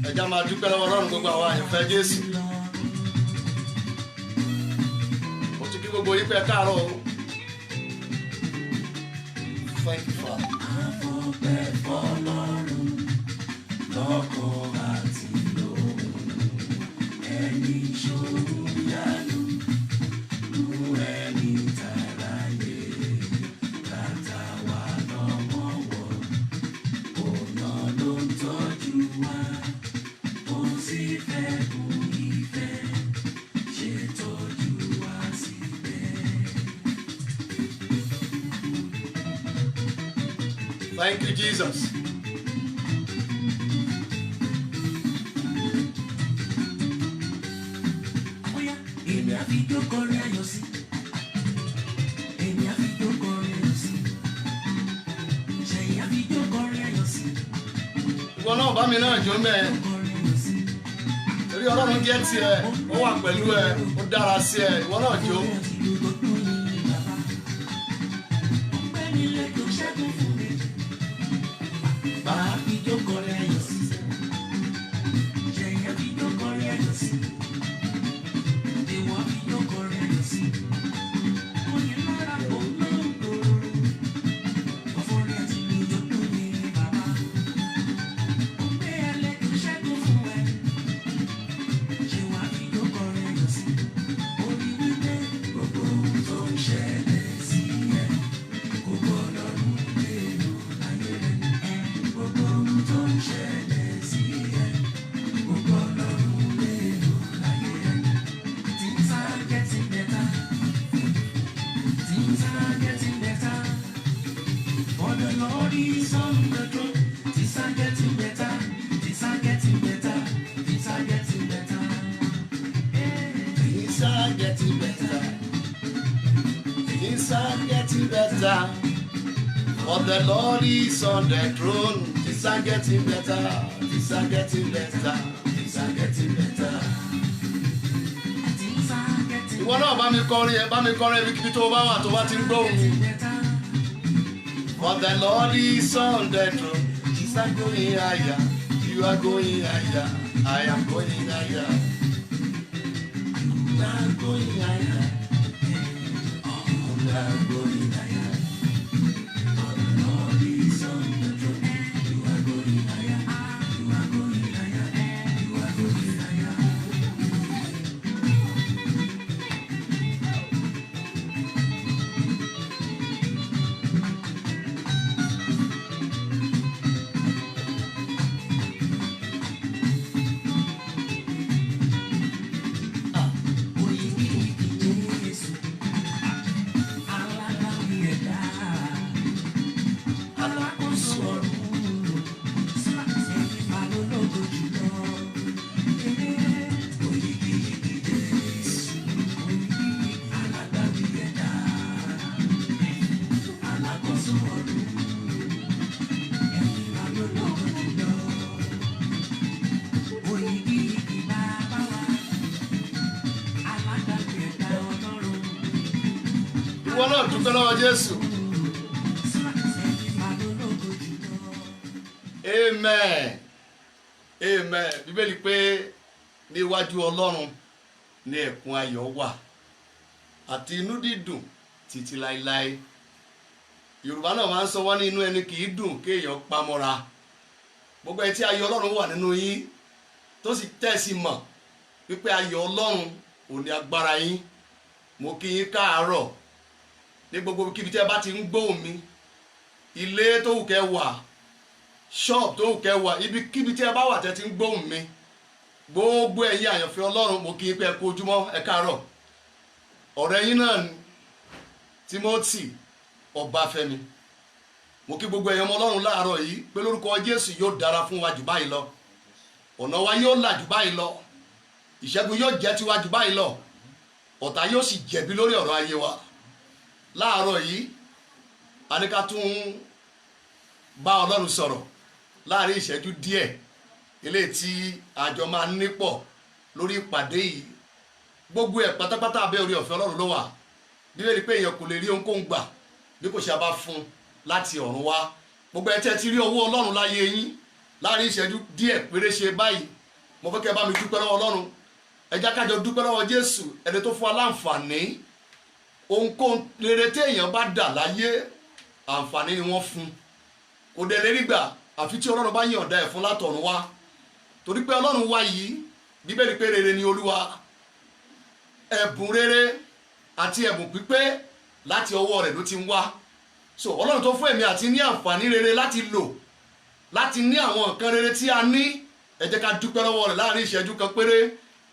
ẹja máa dúpẹ́ lọ́wọ́ Ọlọ́run gbogbo àwọn àyànfẹ́ Jésù. Mo tún kí gbogbo yín pé káàárọ̀ o. Thank you, Father. Àfọ̀pẹ́ fọ́lọ́run lọ́kàn àti lóhùn, ẹni ṣòro yálù lu ẹni tàráyé bàtà wà lọ́mọ́wọ́, ọ̀nà ló ń tọ́jú wa, ó sì fẹ́ kún ìfẹ́ ṣe tọ́jú wa síbẹ̀. Thank you, Jesus. Oya, èmi á fi jó kọrin ayọ̀ sí. Èmi á fi jó kọrin ayọ̀ sí. Ṣẹ̀yìn á fi jó kọrin ayọ̀ sí. Ìwọ náà bá mi náà jó mẹ́ẹ̀. Kọrin ayọ̀ sí. Torí Ọlọ́run jẹ́ tiẹ̀, ó wà pẹ̀lú ẹ, ó dára sí ẹ, ìwọ náà jó. Ọpẹ́ nílé tó ṣẹ́gun fún mi. Bàá fi jó kọrin ayọ̀ sí. Ṣẹ̀yìn á fi jó kọrin ayọ̀ sí. Ìwọ á fi jó kọrin ayọ̀ sí. Oyin lára kò lóògbò. Ọ̀fọ̀rẹ́ àti lójó tó ní bàbá. Ọpẹ́ ẹlẹ́ tó ṣẹ́gun fún ẹ. Ṣé wàá fi jó kọrin ayọ̀ sí? Orí wípé gbogbo ohun tó ń ṣẹlẹ̀ sí ẹ kò gbọdọ̀ rú lérò láyé rẹ. Gbogbo ohun tó ń ṣẹlẹ̀ sí ẹ kò gbọdọ̀ rú lérò láyé rẹ. Things are getting better. Things are getting better. For the Lord is on the throne. Things are getting better. Things are getting better. Things are getting better. Things are getting better. Things are getting better. For the Lord is on the throne. Things are getting better. Things are getting better. Things are getting better. Things are getting Ìwọ náà bá mi kọrin ẹ, bá mi kọrin ibi kíbi tó bá wà tó bá ti ń gbóhùn mi. better. For the Lord is on the throne. Things are going higher. You are going higher. I am going higher. You are going higher. You are going higher. For the Lord is on the throne. You are going higher. You are going higher. You are going higher. Jésù, alágbàwí ẹ̀dá, alákòóso ọ̀run, ẹni máa ló lógo jùlọ. Oyigiyigi Jésù, alágbàwí ẹ̀dá, alákòóso ọ̀run, ẹni máa ló lógo jùlọ. Oyigiyigi bàbá wa, alágbàwí ẹ̀dá Ọlọ́run. Ìwọ náà dúpẹ́ lọ́wọ́ Jésù. Amen. Amen. Bíbélì pé níwájú Ọlọ́run ní ẹ̀kún ayọ̀ wà àti inú dídùn títí láéláé. Yorùbá náà máa ń sọ wọ́n ní inú ẹni kì í dùn kéèyàn pamọ́ra. Gbogbo ẹ tí ayọ̀ Ọlọ́run wà nínú yín tó sì tẹ̀sí mọ̀ wípé ayọ̀ Ọlọ́run ò ní agbára yín. Mo kí yín káàárọ̀ ní gbogbo kíbi tí ẹ bá ti ń gbóhùn mi. Ilé tó wù kẹ́ wà, ṣọ́ọ̀bù tó wù kẹ́ wà, ibikíbi tí ẹ bá wà tẹ́ ti ń gbóhùn mi. gbogbo ẹ̀yin àyànfẹ́ Ọlọ́run mo kí pé ẹ kú ojúmọ́ ẹ káàárọ̀ ọ̀rẹ́ yín náà ni Timothy Ọbáfẹ́mi mo kí gbogbo ẹ̀yin ọmọ Ọlọ́run láàárọ̀ yìí pé lórúkọ Jésù yóò dára fún wa jù báyìí lọ ọ̀nà wa yóò là jù báyìí lọ ìṣẹ́gun yóò jẹ́ tiwa jù báyìí lọ ọ̀tá yóò sì jẹ̀bi lórí ọ̀rọ̀ ayé wa láàárọ̀ yìí a ní ká tún bá Ọlọ́run sọ̀rọ̀ láàrin ìṣẹ́jú díẹ̀ eléyìí tí àjọ máa ń nípọ̀ lórí ìpàdé yìí gbogbo ẹ̀ pátápátá abẹ́ orí ọ̀fẹ́ Ọlọ́run ló wà bíbélì pé èèyàn kò lè rí ohunkóhun gbà bí kò ṣe a bá fún láti ọ̀run wá gbogbo ẹ̀ tẹ́ ti rí owó Ọlọ́run láyé yín láàrin ìṣẹ́jú díẹ̀ péré ṣe báyìí mo fẹ́ kẹ́ bá mi dúpẹ́ lọ́wọ́ Ọlọ́run ẹ jẹ́ ká jọ dúpẹ́ lọ́wọ́ Jésù ẹni tó fún wa láǹfààní ohunkóhun rere tí èèyàn bá dà láyé àǹfààní ni wọ́n fún kò dẹ̀ lè rí gbà àfi tí Ọlọ́run bá yọ̀ǹda ẹ̀ fún látọ̀run wá torí pé Ọlọ́run wá yìí bíbélì pé rere ni Olúwa ẹ̀bùn rere àti ẹ̀bùn pípé láti ọwọ́ rẹ̀ ló ti ń wá so Ọlọ́run tó fún èmi àti ní àǹfààní rere láti lò láti ní àwọn nǹkan rere tí a ní ẹ jẹ́ ká dúpẹ́ lọ́wọ́ rẹ̀ láàrin ìṣẹ́jú kan péré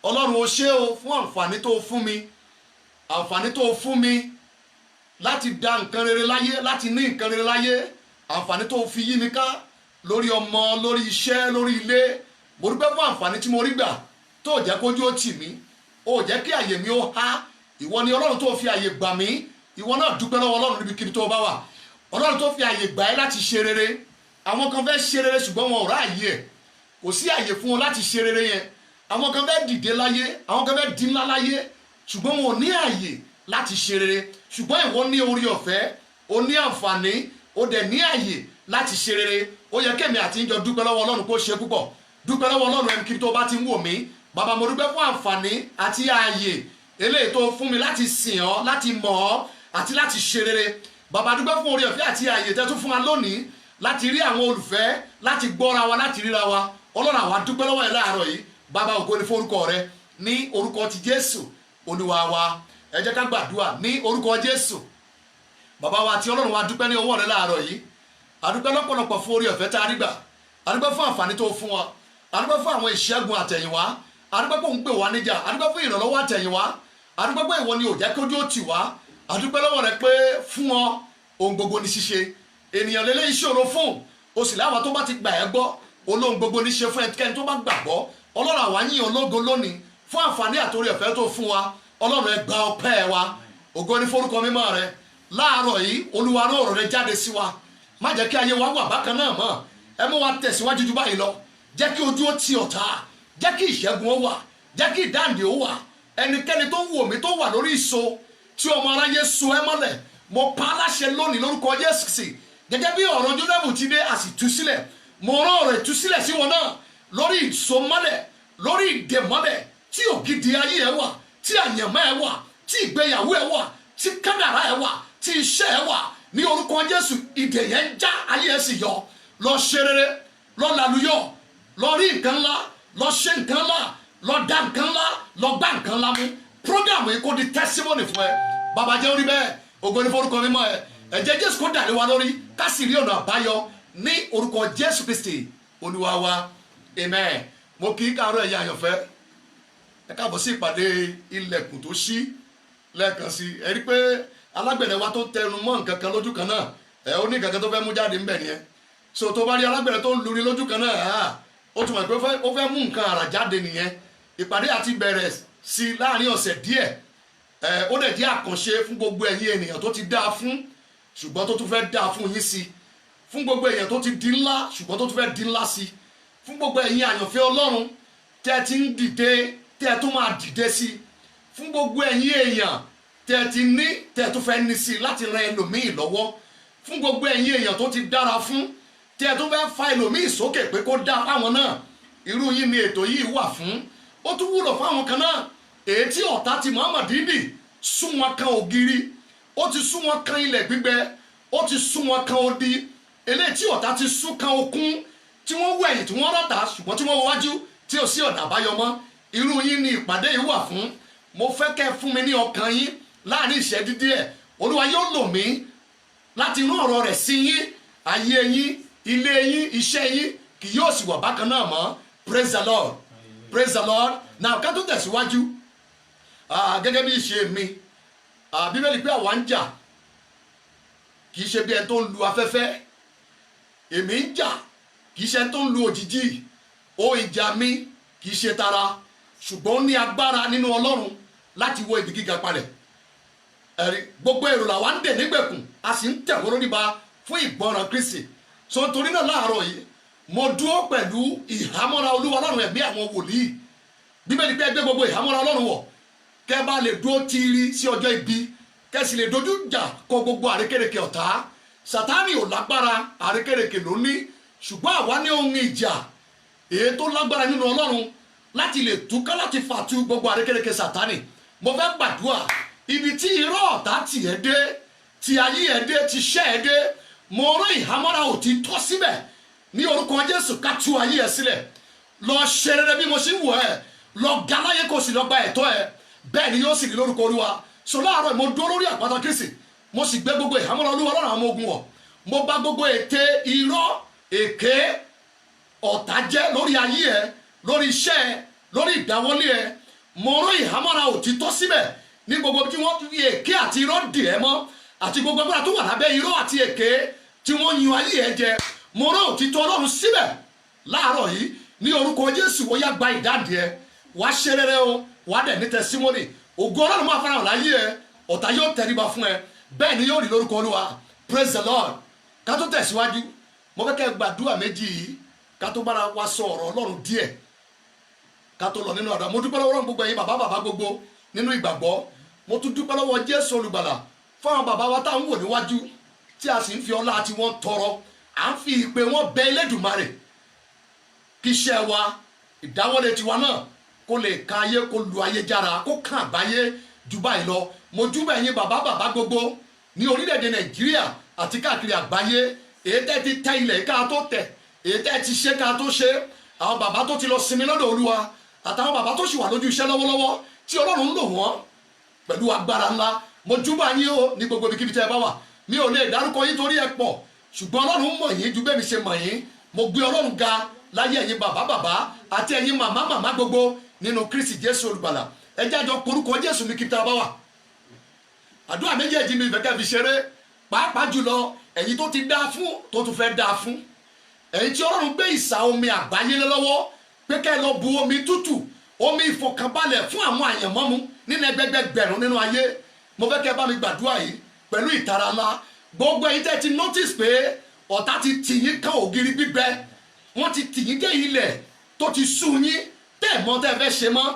Ọlọ́run o ṣé o fún àǹfààní tó fún mi àǹfààní tó fún mi láti dá nǹkan rere láyé láti ní nǹkan rere láyé àǹfààní tó fi yí mi ká lórí ọmọ lórí iṣẹ́ lórí ilé mo dúpẹ́ fún àǹfààní tí mo rí gbà tó jẹ́ kójú ó tì mí ó jẹ́ kí àyè mi ó há ìwọ ni Ọlọ́run tó fi àyè gbà mí ìwọ náà dúpẹ́ lọ́wọ́ Ọlọ́run níbikíbi tó bá wà Ọlọ́run tó fi àyè gbà ẹ́ láti ṣe rere àwọn kan fẹ́ ṣe rere ṣùgbọ́n wọn ò ráàyè ẹ̀ kò sí àyè fún wọn láti ṣe rere yẹn àwọn kan fẹ́ dìde láyé àwọn kan fẹ́ di ńlá láyé ṣùgbọ́n wọn ò ní àyè láti ṣe rere ṣùgbọ́n ìwọ ní orí ọ̀fẹ́ o ní àǹfààní o dẹ̀ ní àyè láti ṣe rere ó yẹ kémi àti ìjọ dúpẹ́ lọ́wọ́ Ọlọ́run kó ṣe púpọ̀ dúpẹ́ lọ́wọ́ Ọlọ́run ẹni kí tó bá ti ń wò mí bàbá mo dúpẹ́ fún àǹfààní àti ààyè eléyìí tó fún mi láti sìn ọ́ láti mọ̀ ọ́ àti láti ṣe rere bàbá dúpẹ́ fún orí ọ̀fẹ́ àti ààyè tẹ́ tún fún wa lónìí láti rí àwọn olùfẹ́ láti gbọ́ra wa láti ríra wa Ọlọ́run àwa dúpẹ́ lọ́wọ́ ẹ̀ láàárọ̀ yìí bàbá ògo ni forúkọ rẹ ní orúkọ ti Jésù Olúwa wa ẹ jẹ́ ká gbàdúrà ní orúkọ Jésù bàbá wa àti Ọlọ́run wa dúpẹ́ ní ọwọ́ rẹ láàárọ̀ yìí àdúpẹ́ lọ́pọ̀lọpọ̀ fún orí ọ̀fẹ́ tá a rí gbà àdúpẹ́ fún àǹfààní tó fún wa àdúpẹ́ fún àwọn ìṣẹ́gun àtẹ̀yìnwá àdúpẹ́ pé òun gbè wá níjà àdúpẹ́ fún ìrànlọ́wọ́ àtẹ̀yìnwá àdúpẹ́ pé ìwọ ni ò jẹ́ kójú ó tì wá àdúpẹ́ lọ́wọ́ rẹ pé fún ọ ohun gbogbo ní ṣíṣe ènìyàn lélẹ́ ìṣòro fún o sì láwa tó bá ti gbà ẹ́ gbọ́ olóhun gbogbo ní ṣe fún ẹnikẹ́ni tó bá gbàgbọ́ Ọlọ́run àwa yìn ológo lónìí fún àǹfààní àtòrí ọ̀fẹ́ tó fún wa Ọlọ́run ẹ gba ọpẹ́ wa ògo ní forúkọ mímọ́ rẹ láàárọ̀ yìí Olúwa rán ọ̀rọ̀ rẹ jáde sí wa má jẹ́ kí ayé wa wà bákan náà mọ́ ẹ mú wa tẹ̀síwájú ju báyìí lọ jẹ́ kí ojú ó ti ọ̀tá jẹ́ kí ìṣẹ́gun ó wà jẹ́ kí ìdáǹdè ó wà ẹnikẹ́ni tó ń wò mí tó wà lórí ìso tí ọmọ aráyé so ẹ́ mọ́lẹ̀ mo pa á láṣẹ lónìí lórúkọ Jésù sí gẹ́gẹ́ bí ọ̀rọ̀ Jósẹ́fù ti dé a sì tú sílẹ̀ mo rán ọ̀rọ̀ ìtúsílẹ̀ sí wọn náà lórí ìsomọ́lẹ̀ lórí ìdèmọ́lẹ̀ tí ògidì ayé ẹ wà tí àyànmọ́ ẹ wà tí ìgbéyàwó ẹ wà tí kádàrá ẹ wà tí iṣẹ́ ẹ wà ní orúkọ Jésù ìdè yẹn já ayé ẹ sì yọ lọ ṣe rere lọ làlùyọ lọ rí nǹkan ńlá lọ ṣe nǹkan ńlá lọ dá nǹkan ńlá lọ gbá nǹkan ńlá mú program yìí kò di testimony fún ẹ bàbá jẹ́ orí bẹ́ẹ̀ ògo ní forúkọ mímọ́ ẹ ẹ̀jẹ̀ Jésù kó dà lé wa lórí ká sì rí ọ̀nà àbáyọ ní orúkọ Jésù Kristi Olúwa wa amen mo kì í káàárọ̀ ẹ̀yà àyànfẹ́ ẹ káàbọ̀ sí ìpàdé ilẹ̀kùn tó ṣí lẹ́ẹ̀kan sí ẹ rí pé alágbẹ̀dẹ wa tó tẹnu mọ́ nǹkan kan lójú kan náà ẹ ó ní nǹkan kan tó fẹ́ mú jáde ńbẹ̀ nìyẹn so tó bá rí alágbẹ̀dẹ tó ń luri lójú kan náà ó tún mọ̀ pé ó fẹ́ mú nǹkan àrà jáde nìyẹn ìpàdé àti bẹ̀rẹ̀ sí láàrin ọ̀sẹ̀ díẹ̀ ó dẹ̀ jẹ́ àkànṣe fún gbogbo ẹ̀yin ènìyàn tó ti dáa fún ṣùgbọ́n tó tún fẹ́ dáa fún yín sí fún gbogbo èèyàn tó ti di ńlá ṣùgbọ́n tó tún fẹ́ di ńlá sí fún gbogbo ẹ̀yin àyànfẹ́ Ọlọ́run tẹ́ ti ń dìde tẹ́ tó máa dìde sí fún gbogbo ẹ̀yin èèyàn tẹ́ ti ní tẹ́ tó fẹ́ ní sí láti ran ẹlòmíì lọ́wọ́ fún gbogbo ẹ̀yin èèyàn tó ti dára fún tẹ́ tó fẹ́ fa ẹlòmíì sókè pé kó dá fáwọn náà irú yín ni ètò yìí wà fún ó tún wúlò fáwọn kan náà èyí tí ọ̀tá ti Muhammad dídì sún wọn kan ògiri ó ti sún wọn kan ilẹ̀ gbígbẹ ó ti sún wọn kan odi eléyìí tí ọ̀tá ti sún kan okun tí wọ́n wẹ̀yìn tí wọ́n rọ̀tà ṣùgbọ́n tí wọ́n wọ wájú tí ò sí ọ̀nà àbáyọ mọ́ irú yín ni ìpàdé yìí wà fún mo fẹ́ kẹ́ fún mi ní ọkàn yín láàrin ìṣẹ́jú díẹ̀ Olúwa yóò lò mí láti rán ọ̀rọ̀ rẹ̀ sí yín ayé yín ilé yín iṣẹ́ yín kì yóò sì wà bákan náà mọ́ praise the Lord praise the Lord. Now ká tó tẹ̀síwájú gẹ́gẹ́ bí ìṣe mi bíbélì pé àwa ń jà kì í ṣe bí ẹni tó ń lu afẹ́fẹ́, èmi ń jà kì í ṣe ẹni tó ń lu òjìji, ohun ìjà mi kì í ṣe tara ṣùgbọ́n ó ní agbára nínú Ọlọ́run láti wọ ibi gíga palẹ̀. Ẹ̀rí gbogbo èrò làwa ń dè nígbèkùn, a sì ń tẹ̀wọ́ lórí ba fún ìgbọràn Kristi. So torí náà láàárọ̀ yìí mo dúró pẹ̀lú ìhámọ́ra Olúwa Ọlọ́run ẹ̀mí àwọn wòlíì. Bíbélì pé gbé gbogbo ìhámọ́ra Ọlọ́run wọ̀ kẹ́ bá lè dúró tiiri sí ọjọ́ ibi, kẹ́ sì lè dojú ìjà kọ gbogbo àrékérekè ọ̀tá. Sátánì ò lágbára, àrékérekè ló ní, ṣùgbọ́n àwa ní ohun ìjà èyí tó lágbára nínú Ọlọ́run láti lè túká láti fàtú gbogbo àrékérekè Sátánì. Mo fẹ́ gbàdúrà ibi tí irọ́ ọ̀tá tì ẹ́ dé, tí ayé ẹ́ dé, tí ṣẹ́ ẹ́ dé, mo rán ìhámọ́ra òtítọ́ síbẹ̀ ní orúkọ Jésù ká tú ayé ẹ sílẹ̀. Lọ ṣe rere bí mo ṣe ń wò ẹ́, lọ ga láyé kó sì lọ gba ẹ̀tọ́ ẹ, bẹ́ẹ̀ ni yóò sì rí lórúkọ Olúwa. So láàárọ̀ mo dúró lórí àpáta Kristi, mo sì gbé gbogbo ìhámọ́ra Olúwa Ọlọ́run àwọn ọmọ ogun wọ̀. Mo bá gbogbo ète irọ́ èké ọ̀tá jẹ́ lórí ayé ẹ, lórí iṣẹ́ ẹ, lórí ìdáwọ́lé ẹ. Mo rán ìhámọ́ra òtítọ́ síbẹ̀ ní gbogbo tí wọ́n fi èké àti irọ́ dì ẹ́ mọ́, àti gbogbo agbára tó wà lábẹ́ irọ́ àti èké tí wọ́n yun ayé ẹ jẹ. Mo rán òtítọ́ Ọlọ́run síbẹ̀ láàárọ̀ yìí ní orúkọ Jésù. Ó yá gba ìdáǹdè ẹ, wàá ṣe rere o, wàá dẹ̀ ní tẹsímọ́nì. Ògo Ọlọ́run máa farahàn láyé ẹ, ọ̀tá yóò tẹríba fún ẹ, bẹ́ẹ̀ ni yóò rí lórúkọ Olúwa. Praise the Lord. Ká tó tẹ̀síwájú mo fẹ́ kẹ́ gbàdúrà méjì yìí ká tó bára wa sọ ọ̀rọ̀ Ọlọ́run díẹ̀ ká tó lọ nínú àdúrà. Mo dúpẹ́ lọ́wọ́ gbogbo ẹ̀yin bàbá gbogbo nínú ìgbàgbọ́. Mo tún dúpẹ́ lọ́wọ́ Jésù olùgbàlà fún àwọn bàbá wa tá ń wò níwájú tí a sì ń fi ọlá tí wọ́n tọrọ, à ń fi ìpè wọn bẹ Elédùmarè kí iṣẹ́ wa ìdáwọ́lé tiwa náà kó lè kan ayé, kó lu ayé jára, kó kan àgbáyé jù báyìí lọ. Mo júbà ẹ̀yin bàbá gbogbo ní orílẹ̀-èdè Nàìjíríà àti káàkiri àgbáyé, èyí tẹ́ ti tẹ ilẹ̀ ká tó tẹ̀, èyí tẹ́ ti ṣe ká tó ṣe, àwọn bàbá tó ti lọ sinmi lọ́dọ̀ Olúwa àtàwọn bàbá tó sì wà lójú iṣẹ́ lọ́wọ́lọ́wọ́ tí Ọlọ́run ń lò wọ́n pẹ̀lú agbára ńlá. Mo júbà yín o ní gbogbo ibikíbi tẹ́ ẹ bá wà. Mi ò lè dárúkọ yín torí ẹ pọ̀, ṣùgbọ́n Ọlọ́run mọ̀ yín ju bẹ́ẹ̀ mi ṣe mọ̀ yín. Mo gbé Ọlọ́run ga láyé ẹ̀yin bàbá àti ẹ̀yin màmá gbogbo nínú Kristi Jésù olùgbàlà. Ẹ jẹ́ àjọ porúkọ Jésù ní kíbi tá a bá wà. Àdúrà méjèèjì mi ìfẹ́ kẹ́ fi ṣeré, pàápàá jùlọ ẹ̀yin tó ti dáa fún tó tún fẹ́ dáa fún, ẹ̀yin tí Ọlọ́run gbé ìsà omi àgbáyé lé lọ́wọ́ pé kẹ́ ẹ lọ bu omi tútù, omi ìfọ̀kànbalẹ̀ fún àwọn àyànmọ́mu nínú ẹgbẹgbẹ̀rún nínú ayé. Mo fẹ́ kẹ́ bá mi gbàdúrà yìí pẹ̀lú ìtara ńlá. Gbogbo ẹ̀yin tẹ́ ti notice pé ọ̀tá ti tì yín kan ògiri gbígbẹ, wọ́n ti tì yín dé ilẹ̀ tó ti sú yín tẹ́ mọ̀ tẹ́ fẹ́ ṣe mọ́.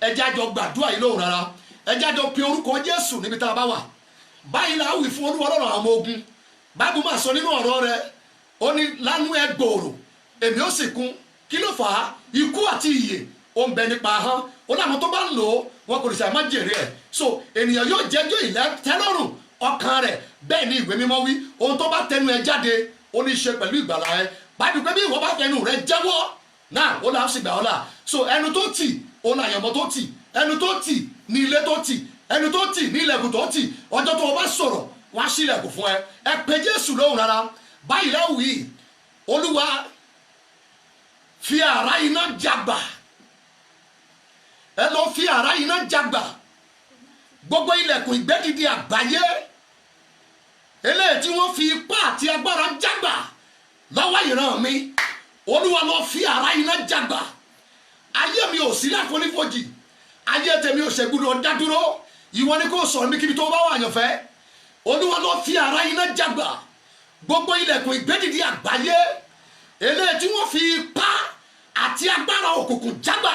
Ẹ jẹ́ àjọ gbàdúrà yìí lóhùn rárá, ẹ jẹ́ àjọ pe orúkọ Jésù níbi tá a bá wà. Báyìí la wí fún Olúwa Ọlọ́run àwọn ọmọ ogun. Báíbù máa sọ nínú ọ̀rọ̀ rẹ̀, ó ní lánú ẹ gbòòrò èmi ó sì kún. Kí ló fà á? Ikú àti ìyè ó ń bẹ nípa ahọ́n. Ó láwọn tó bá ń lò ó wọn kò lè ṣàì má jèrè ẹ̀. So ènìyàn yóò jẹ́jọ́ ìlẹ́tẹ́lọ́rùn ọkàn rẹ̀, bẹ́ẹ̀ ni ìwé mímọ́ wí. Ohun tó bá tẹnu ẹ jáde ó ní í ṣe pẹ̀lú ìgbàlà ẹ. Báíbù pé bí ìwọ bá fẹnu rẹ jẹ́wọ́ náà ó là á sì gbà ọ́ là. So ẹnu tó tì ó là àyànmọ́ tó tì, ẹnu tó tì ní ilé tó tì, ẹnu tó tì ní ilẹ̀kùn tó tì. Ọjọ́ tó o bá sọ̀rọ̀ wọ́n á ṣílẹ̀kùn fún ẹ. Ẹ pe Jésù lóhùn rárá. Báyìí láwùí Olúwa fi àrá iná jàgbà, ẹ lọ fi àrá iná jàgbà gbogbo ilẹ̀kùn ìgbẹ́dìde àgbáyé eléyìí tí wọ́n fi ipá àti agbára jàgbà lọ́wọ́ ìran mi. Olúwa lọ fi àrá iná jàgbà. Ayé mi ò sí láfonífojì, ayé tèmi ò ṣègbúdọ̀ dádúró. Ìwọ ni kò sọ̀rọ̀ mi kíbi tó bá wà àyànfẹ́. Olúwa lọ fi àrá iná jàgbà gbogbo ilẹ̀kùn ìgbẹ́dìde àgbáyé eléyìí tí wọ́n fi ipá àti agbára òkùnkùn jàgbà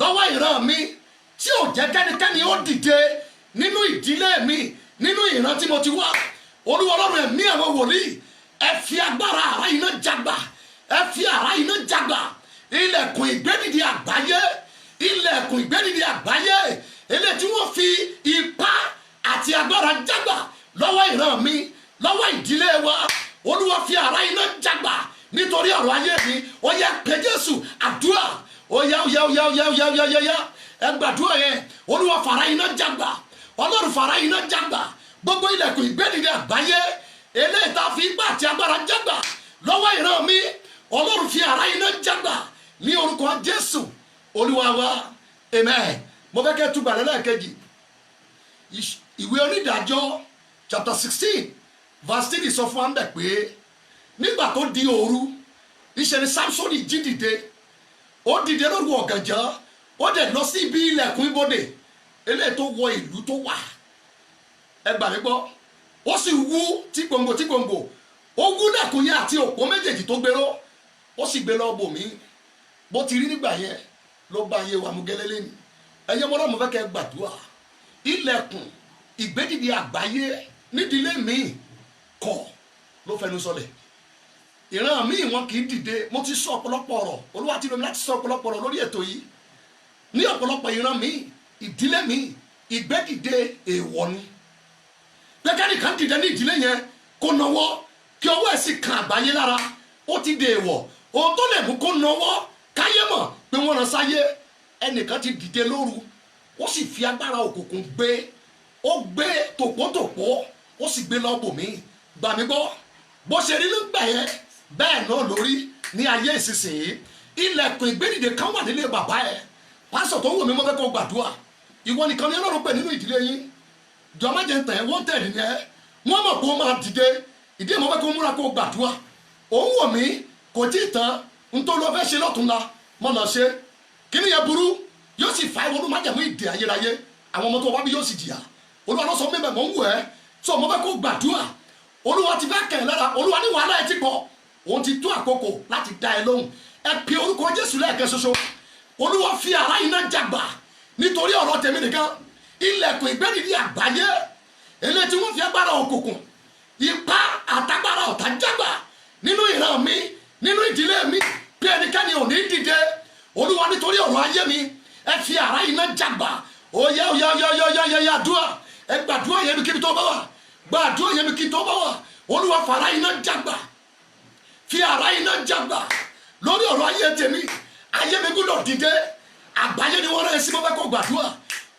lọ́wọ́ ìran mi, tí ò jẹ́ kẹ́nikẹ́ni ó dìde nínú ìdílé mi, nínú ìran tí mo ti wá. Olúwa Ọlọ́run ẹ̀mí àwọn wòlíì, ẹ fi agbára àrá iná jàgbà, ẹ fi àrá iná jàgbà ilẹ̀kùn ìgbẹ́dìde àgbáyé, ilẹ̀kùn ìgbẹ́dìde àgbáyé eléyìí tí wọ́n fi ipá àti agbára jàgbà lọ́wọ́ ìran mi, lọ́wọ́ ìdílé wa. Olúwa fi àrá iná jàgbà nítorí ọ̀rọ̀ ayé mi. Ó yá pé Jésù àdúrà, ó yá ẹ gbàdúrà yẹn. Olúwa fàrá iná jàgbà, Ọlọ́run fàrá iná jàgbà gbogbo ilẹ̀kùn ìgbẹ́dìde àgbáyé eléyìí tá a fi ipá àti agbára jàgbà lọ́wọ́ ìran mi. Ọlọ́run fi àrá iná jàgbà ní orúkọ Jésù olúwa wa amen. Mo fẹ́ kẹ́ túbà lẹ́lẹ́kejì ìwé onídàájọ́ chapter 16 verse 3 sọ fún wa ń bẹ̀ pé nígbà tó di òru níṣẹ́ ni Sámsónì jí dìde ó dìde lóru ọ̀gànjọ́ ó dẹ̀ lọ sí ibi ilẹ̀kùn ibodè eléyìí tó wọ ìlú tó wà ẹ gbà mí gbọ́ ó sì wú tí gbòǹgbò ó wú lẹ̀kùn yẹn àti òpó méjèèjì tó gbéró ó sì gbé lọ bòmí bó ti rí nígbà yẹn ló bá yé wa mú gẹ́lẹ́lẹ́ ni ẹ̀yẹ́ mọ́lá mo fẹ́ kẹ́ gbàdúrà ilẹ̀kùn ìgbédìde àgbáyé nídìílé mi kọ̀ ló fẹnu sọlẹ̀ ìran mi wọn kì í dìde mo ti sọ ọ̀pọ̀lọpọ̀ ọ̀rọ̀ olúwa ti lómi láti sọ ọ̀pọ̀lọpọ̀ ọ̀rọ̀ lórí ètò yìí ní ọ̀pọ̀lọpọ̀ ìran mi ìdílé mi ìgbédìde èèwọ̀ ni pẹ́kẹ́rì kan dìde ní ìdílé yẹn kó nawọ́ kí ọwọ́ ẹ̀ sì kan àgbáyé lára ó ti dè èèwọ̀ ohun tó lè mú kó nawọ́ káyé mọ̀ pé wọ́n rán sáyé ẹnìkan ti dìde lóru ó sì fi agbára òkùnkùn ó gbé tòpótòpó ó sì gbé lọ́bù mi gbà mí gbọ́ bó ṣe rí nígbà yẹn bẹ́ẹ̀ náà lórí ní ayé ìsinsìnyí ilẹ̀kùn ìgbédìde kan wà nílé bàbá ẹ̀ pásọ̀ tó wù mí mọ́ fẹ́ kó gbàdúrà ìwọ nìkan ní Ọlọ́run pè nínú ìdílé yín jọmọdé ń tẹ̀ wọ́n tẹ̀lé ni ẹ́ wọ́n mọ̀ kó máa dìde ìdí ìmọ̀ fẹ́ kó múra kó gbàdúrà òun wò mí kò tí ì tán nítorí ló fẹ́ ṣe lọ́túnla mọ́ lọ ṣe kí ni yẹn burú yóò sì fa ìwọ́n májàmú ìdè ayérayé àwọn ọmọ tó wá bí yóò sì jìyà olúwa ló sọ mímẹ mọ̀ ń wù ẹ́ sọ mo fẹ́ kó gbàdúrà olúwa ti fẹ́ kẹ̀ lára olúwa ní wàhálà ẹ ti pọ̀ òun ti tó àkókò láti dá ẹ lóhùn ẹ pe orúkọ Jésù lẹ́ẹ̀kan ṣoṣo olúwa fi àrá iná jàgbà nítorí ọ̀rọ̀ tèmi nìkan ilẹ̀kùn ìgbẹ́dìdì àgbáyé eléyìí tí wọ́n fi agbára òkùnkùn ipá àtagbára ọ̀tá jàgbà nínú ìran mi nínú ìdílé mi bí ẹnikẹ́ni ò ní dìde olúwa nítorí ọ̀rọ̀ ayé mi ẹ fi àrá iná jàgbà óyá àdúrà ẹ gbàdúrà yẹn mi kí n tó bá wà gbàdúrà yẹn mi kí n tó bá wà olúwa fàrá iná jàgbà fi àrá iná jàgbà lórí ọ̀rọ̀ ayé tèmi ayé mi gbọ́dọ̀ dìde àgbáyé ni wọ́n rán ẹ sí mo fẹ́ kó gbàdúrà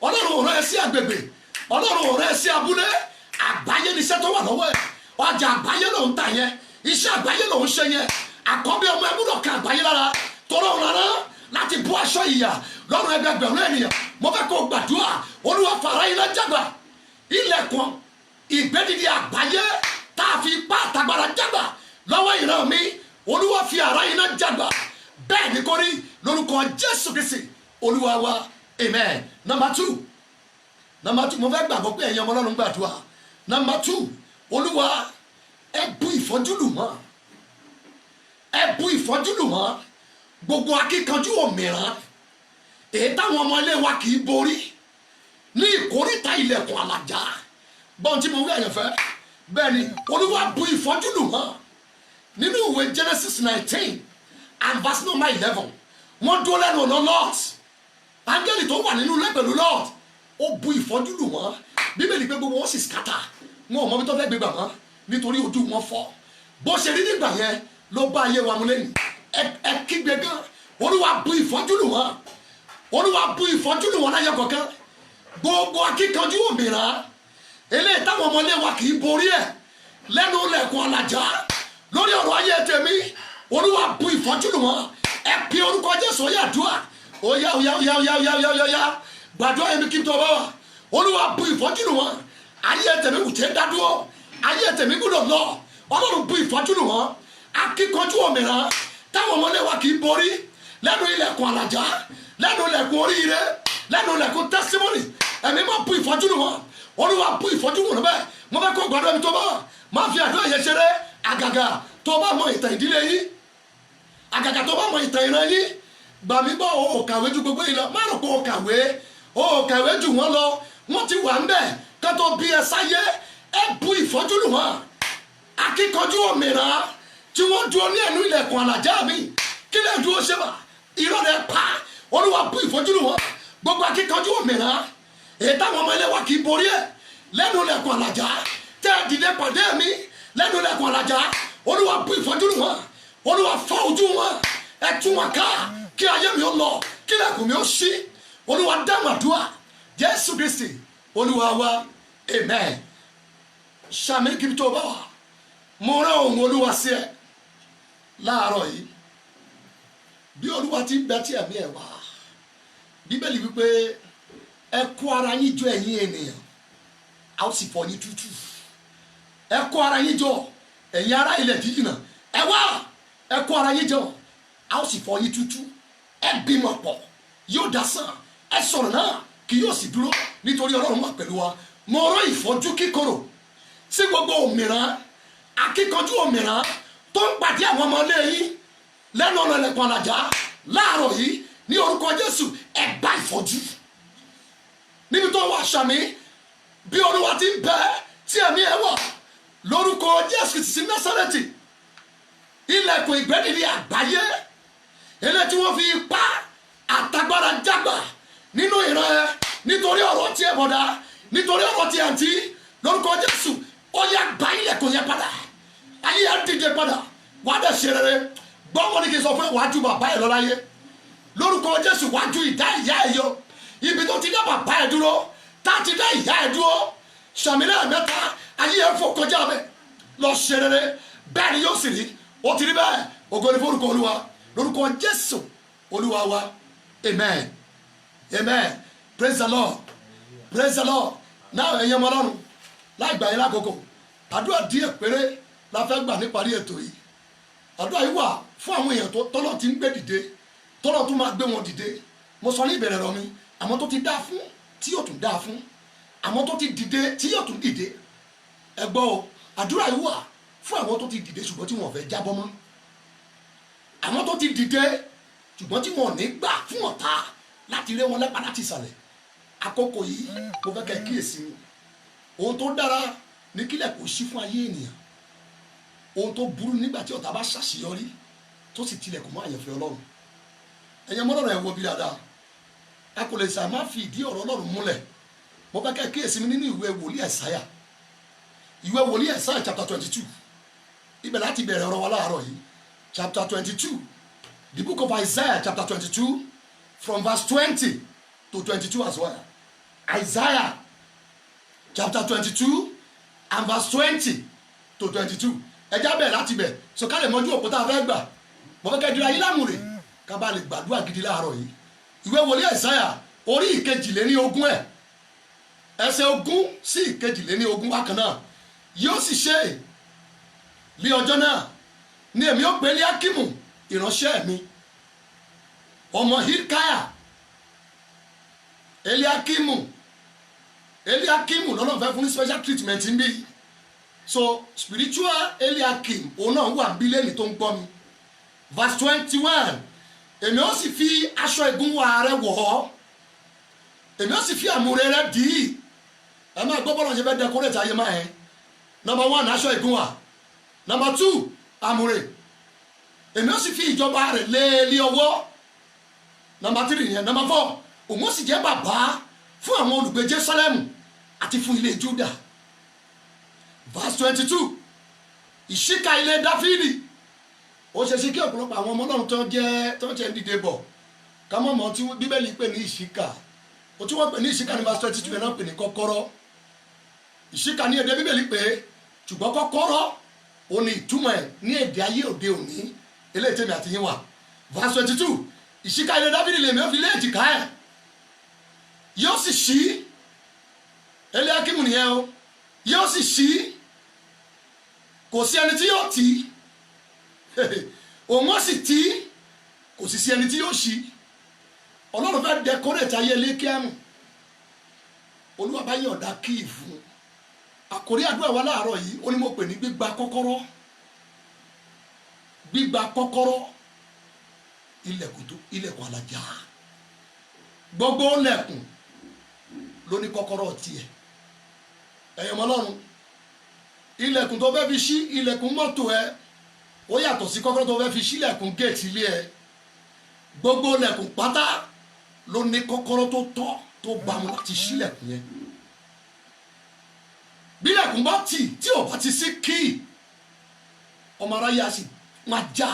ọlọ́run ò rán ẹ sí agbègbè ọlọ́run ò rán ẹ sí abúlé àgbáyé ni iṣẹ́ tó wà lọ́wọ́ ẹ ọjà àgbáyé ló ń tà yẹn iṣẹ́ àgbáyé ló ń ṣe yẹn àkọ́bí ọmọ ẹ gbọ́dọ̀ kan àgbáyé lára tọrọ rárá láti bọ́ aṣọ ìyà lọ́rùn ẹgbẹgbẹ̀rún ènìyàn mo fẹ́ kó gbàdúrà olúwa fàrá iná jàgbà ilẹ̀kùn ìgbédìdì àgbáyé tá a fi ipá àtagbára jàgbà lọ́wọ́ ìran mi olúwa fi àrá iná jàgbà bẹ́ẹ̀ ni kò rí lórúkọ Jésù Kristi olúwa wa amen. Number two mo fẹ́ gbàgbọ́ pé ẹ̀yin ọmọ ọlọ́run gbàdúrà. Number 2 olúwa ẹ bú ìfọ́jú lù mọ́ ẹ bú ìfọ́jú lù mọ́ gbogbo akíkanjú òmìrán èyí táwọn ọmọ ilé wa kì í borí ní ìkórìtà ilẹ̀kùn àlàjá gbọ́n tí mo wí àyànfẹ́ bẹ́ẹ̀ ni olúwa bú ìfọ́jú lù mọ́ nínú ìwé Genesis 19 and verse number 11 wọ́n dúró lẹ́nu ọ̀nà Lord áńgẹ́lì tó wà nínú ilé pẹ̀lú Lord ó bú ìfọ́jú lù wọ́n bíbélì pé gbogbo wọn sì skata wọn ò mọ bí tó fẹ́ gbégbà wọn nítorí ojú wọn fọ́ bó ṣe rí nígbà yẹn ló bá ayé wa mú lẹ́yìn ẹ kígbe gan olúwa bú ìfọ́jú lù wọ́n olúwa bú ìfọ́jú lù wọ́n láyé kọ̀ọ̀kan gbogbo akíkanjú òmìnira eléyìí táwọn ọmọlé wa kì í borí ẹ̀ lẹ́nu lẹ̀kùn ọ̀làjà lórí ọ̀rọ̀ ayé tèmi olúwa bú ìfọ́jú lù wọ́n ẹ pe orúkọ Jésù yà dùà óyá gbàdúrà yẹn mi kí n tó bá wà olúwa bú ìfọ́jú lù wọ́n ayé tèmi kò tẹ́ dádúró ayé tèmi gbọ́dọ̀ lọ ọlọ́run bú ìfọ́jú lù wọ́n akíkanjú òmìnira táwọn ọmọlé wa kì í borí lẹ́nu ilẹ̀kùn àlàjá lẹ́nu ilẹ̀kùn oríire lẹ́nu ilẹ̀kùn testimony ẹ̀mí máa bú ìfọ́jú lù wọ́n olúwa bú ìfọ́jú lù wọ́n bẹ́ẹ̀ mo fẹ́ kó gbàdúrà mi tó bá wà máa fi àdúrà yẹn ṣeré àgàgà tó bá mọ ìtàn ìdílé yín àgàgà tó bá mọ ìtàn ìran yín gbàmí gbọ́ o kàwé ju gbogbo yìí lọ má rò pé o kàwé jù wọ́n lọ wọ́n ti wà ń bẹ̀ ká tó bí ẹ sáyé ẹ bú ìfọ́jú lù wọ́n akíkanjú òmìnira tí wọ́n dúró ní ẹnu ilẹ̀kùn àlàjá mi kí lè dúró ṣe mà irọ́ rẹ̀ pa olúwa bú ìfọ́jú lù wọ́n gbogbo akíkanjú òmìnira èyí táwọn ọmọ ilé wa kì í borí ẹ̀ lẹ́nu ilẹ̀kùn àlàjá tẹ́ ẹ dìde pàdé mi lẹ́nu ilẹ̀kùn àlàjá olúwa bú ìfọ́jú lù wọ́n olúwa fọ́ ojú wọn ẹ tún wọn ká kí ayé mi ó lọ kí lẹ̀kùn mi ó ṣí olúwa dáhùn àdúrà Jésù Kristi olúwa wa amen. Sàmì kíbi tó bá wà mo rán ohùn olúwa sí ẹ láàárọ̀ yìí bí olúwa ti ń bẹ tí ẹ̀mí ẹ̀ wá bíbélì wípé ẹ kó ara yín jọ ẹ̀yin ènìyàn a ó sì fọ yín tútù. ẹ kó ara yín jọ ẹ̀yin ará ilẹ̀ jíjìnà ẹ wá ẹ kó ara yín jọ a ó sì fọ yín tútù. ẹ bímọ pọ̀ yóò dasán ẹ sọ̀rọ̀ náà kì yóò sì dúró nítorí ọlọ́run wà pẹ̀lú wa. mo rán ìfọ́jú kíkorò sí gbogbo òmìrán akíkanjú òmìrán tó ń pàdé àwọn ọmọ ilé yín lẹ́nu ọ̀nà ẹ̀lẹ́kùn àlàjá láàárọ̀ yìí ní orúkọ Jésù ẹ gba ìfọ́jú níbi tó wà sàmì bí olúwa ti ń bẹ tí ẹ̀mí ẹ wà lórúkọ Jésù ti Násárẹ́tì. ilẹ̀kùn ìgbẹ́dìde àgbáyé eléyìí tí wọ́n fi ipá àtagbára jágbà nínú ìran ẹ nítorí ọ̀rọ̀ tí ẹ bọ̀dá nítorí ọ̀rọ̀ tí àǹtí lórúkọ Jésù ó yá gba ilẹ̀kùn yẹn padà ayé ẹ dìde padà wàá dẹ̀ ṣe rere gbọ́wọ́ ní kí n sọ fún ẹ wàá ju bàbá ẹ lọ láyé lórúkọ Jésù wàá ju ìdá ìyá ẹ yọ ibi tó ti dá bàbá ẹ dúró tá a ti dá ìyá ẹ dúró sàmìlẹ̀ mẹ́ta ayé ẹ fò kọjá bẹ lọ ṣe rere bẹ́ẹ̀ ni yóò sì rí ó ti rí bẹ́ẹ̀ ògo ni forúkọ olúwa lórúkọ Jésù olúwa wa amen amen praise the Lord praise the Lord. náà ẹ̀yin ọmọ ọlọ́run láì gbà yín lákòókò àdúrà díẹ̀ péré la fẹ́ gbà níparí ètò yìí. àdúrà yìí wà fún àwọn èèyàn tọ́lọ̀ ti ń gbé dìde tọ́lọ̀ tún máa gbé wọn dìde. mo sọ ní ìbẹ̀rẹ̀ rọ̀ mi àwọn tó ti dá fún tí yóò tún dá fún àwọn tó ti dìde tí yóò tún dìde. ẹ gbọ́ o àdúrà yìí wà fún àwọn tó ti dìde ṣùgbọ́n tí wọ́n fẹ́ jábọ́ mọ́ àwọn tó ti dìde ṣùgbọ́n tí wọ́n ní gbà fún ọ̀tá láti ré wọn lẹ́pa láti ìsàlẹ̀. àkókò yìí mo fẹ́ kẹ́ kíyèsí mi ohun tó dára ní kílẹ̀ kò sí fún ayé ènìyàn ohun tó burú nígbà tí ọ̀tá bá ṣàṣeyọrí tó sì tilẹ̀kùn mọ́ àyànfẹ́ ọlọ́run. ẹ̀yin ọmọ ọlọ́run ẹ̀ wo bí dáadáa a kò lè sà má fi ìdí ọ̀rọ̀ ọlọ́run múlẹ̀. mo fẹ́ kẹ́ kíyèsí mi nínú ìwé wòlíì Àìsáyà chapter 22 ibẹ̀ láti bẹ̀rẹ̀ ọ̀rọ̀ wa láàárọ̀ yìí chapter 22 the book of Isaiah chapter 22 from verse 20 to 22 as well. Isaiah chapter 22 and verse 20 to 22 ẹjá bẹ̀ láti bẹ̀ so ká lè mọ́jú òpó tá a fẹ́ gbà mo fẹ́ kẹ́ dira yín lámùrè ká bá lè gbàdúrà gidi láàárọ̀ yìí. ìwé wòlíì Àìsáyà orí ìkejìléníogún ẹsẹ̀ 20 sí 21 bákan náà. yóò sì ṣe ní ọjọ́ náà ní èmi ó gbé Eliakimu ìránṣẹ́ mi ọmọ Hilkiah Eliakimu lọ́nà fẹ́ fún ní special treatment ń bí so spiritual Eliakim òun náà wà bí lẹ́ni tó ń gbọ́ mi. verse 21 èmi ó sì fi aṣọ ìgúnwà rẹ wọ̀ ọ́ èmi ó sì fi àmùrè rẹ dì í. ẹ máa gbọ́ bọ́lá ṣe fẹ́ decorate ayé máa yẹn. number 1 aṣọ ìgúnwà number 2 àmùrè èmi ó sì fi ìjọba rẹ̀ lé ọwọ́. number 3 yẹn number 4 òun ó sì jẹ́ bàbá fún àwọn olùgbé Jerusalem àti fún ilé Juda. verse 22 ìṣíkà ilé Dáfídì ó ṣe sí kí ọ̀pọ̀lọpọ̀ àwọn ọmọ náà tó jẹ́ dìde bọ̀ ká mọ̀ mọ́ tí bíbélì pè ní ìṣíkà ó tí wọ́n pè ní ìṣíkà ní verse 22 yẹn náà pè ní kọ́kọ́rọ́. ìṣíkà ní èdè bíbélì pé ṣùgbọ́n kọ́kọ́rọ́ ó ní ìtumọ̀ ẹ̀ ní èdè ayé òde òní eléyìí tèmi àti yín wà. verse 22 ìṣíkà ilé Dáfídì lèmi ó fi lé èjìká ẹ̀ yóò sì ṣí Eliakimu nìyẹn o yóò sì ṣí kò sí ẹni tí yóò tì òun ó sì tì kò sì sí ẹni tí yóò ṣí. ọlọ́run fẹ́ decorate ayé Eliakimu olúwa bá yọ̀ǹda kíì fún àkórí àdúrà wa láàárọ̀ yìí ó ní mo pè ní gbígba kọ́kọ́rọ́ ilẹ̀kùn alájà gbogbo lẹ̀kùn ló ní kọ́kọ́rọ́ tiẹ̀. ẹ̀yin ọmọ ọlọ́run ilẹ̀kùn tó fẹ́ fi ṣí ilẹ̀kùn mọ́tò ẹ ó yàtọ̀ sí kọ́kọ́rọ́ tó fẹ́ fi ṣí ilẹ̀kùn géètì ilé ẹ. gbogbo lẹ̀kùn pátá ló ní kọ́kọ́rọ́ tó tọ́ tó bámu láti ṣí ilẹ̀kùn yẹn. bí ilẹ̀kùn bá tì tí ò bá ti sí kíì ọmọ aráyé á sì máa já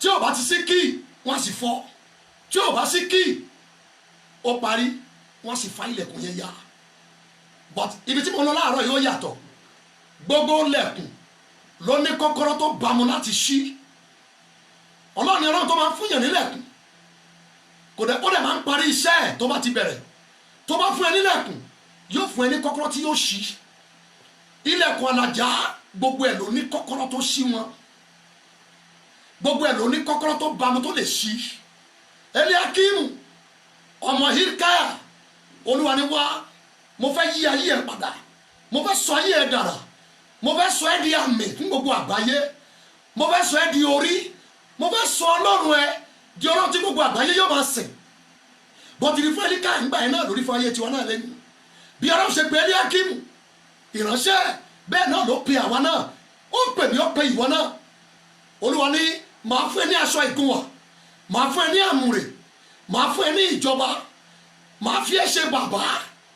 tí ò bá ti sí kíì wọ́n á sì fọ́ tí ò bá sí kíì ó parí wọ́n sì fa ilẹ̀kùn yẹn ya. but ibi tí mo lọ láàárọ̀ yóò yàtọ̀ gbogbo lẹ̀kùn ló ní kọ́kọ́rọ́ tó bámu láti ṣí. ọlọ́run ni ọlọ́run tó máa ń fúnyàn nílẹ̀kùn kò dẹ̀ ó dẹ̀ máa ń parí iṣẹ́ ẹ̀ tó bá ti bẹ̀rẹ̀ tó bá fún ẹ nílẹ̀kùn yóò fún ẹ ní kọ́kọ́rọ́ tí yóò ṣí ilẹ̀kùn alájà gbogbo ẹ̀ ló ní kọ́kọ́rọ́ tó ṣí wọn gbogbo ẹ̀ ló ní kọ́kọ́rọ́ tó bámu tó lè ṣí Eliakimu ọmọ Hilkiah Olúwa ni wá mo fẹ́ yí ayé ẹ̀ padà mo fẹ́ sọ ayé ẹ̀ dára mo fẹ́ sọ ẹ́ di àmì fún gbogbo àgbáyé mo fẹ́ sọ ẹ́ di orí mo fẹ́ sọ Ọlọ́run ẹ di Ọlọ́run tí gbogbo àgbáyé yóò máa sìn bọ́tìrì fún Hilkiah ńgbà yẹn náà lórí fún ayé tiwọn náà lẹ́nu bí Ọlọ́run ṣe pè Eliakimu ìránṣẹ́ bẹ́ẹ̀ náà ló pe àwa náà ó pè mí ó pe ìwọ náà Olúwa ní màá fún ẹ ní aṣọ ìgúnwà màá fún ẹ ní àmùrè màá fún ẹ ní ìjọba màá fi ẹ ṣe bàbá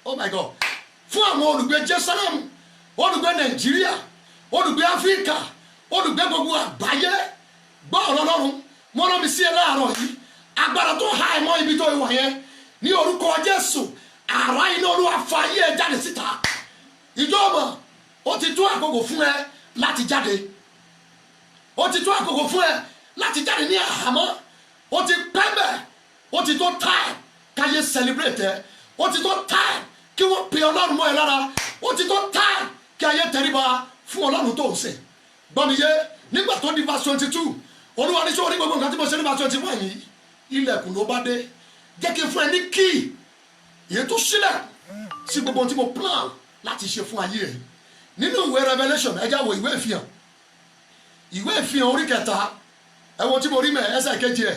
oh my God fún àwọn olùgbé Jerusalem olùgbé Nàìjíríà olùgbé Áfíríkà olùgbé gbogbo àgbáyé gbọ́ ọ̀rọ̀ Ọlọ́run mo rán mi sí ẹ láàárọ̀ yìí agbára tó há ẹ mọ́ ibi tó wà yẹn ní orúkọ Jésù àrá iná Olúwa fa ayé ẹ jáde síta ìjọba ó ti tó àkókò fún ẹ láti jáde ó ti tó àkókò fún ẹ láti jáde ní àhámọ́ ó ti pẹ́ bẹ́ẹ̀ ó ti tó time káyé celebrate ẹ ó ti tó time kí wọ́n pe Ọlọ́run mọ́ ẹ lára ó ti tó time kí ayé tẹríba fún Ọlọ́run tó ń sìn gbọ́miyé nígbà tó di verse 22 Olúwa ní sọ́wọ́n ní gbogbo nǹkan tí mo ṣe ní verse 21 yìí ilẹ̀kùn ló bá dé jẹ́ kí n fún ẹ ní key èyí tó sílẹ̀ sí gbogbo tí mo plan láti ṣe fún ayé ẹ nínú ìwé Revelation ẹ jáwọ́ ìwé ìfihàn orí kẹta ẹwọ tí mo rí mẹ ẹsẹ̀ ìkeje ẹ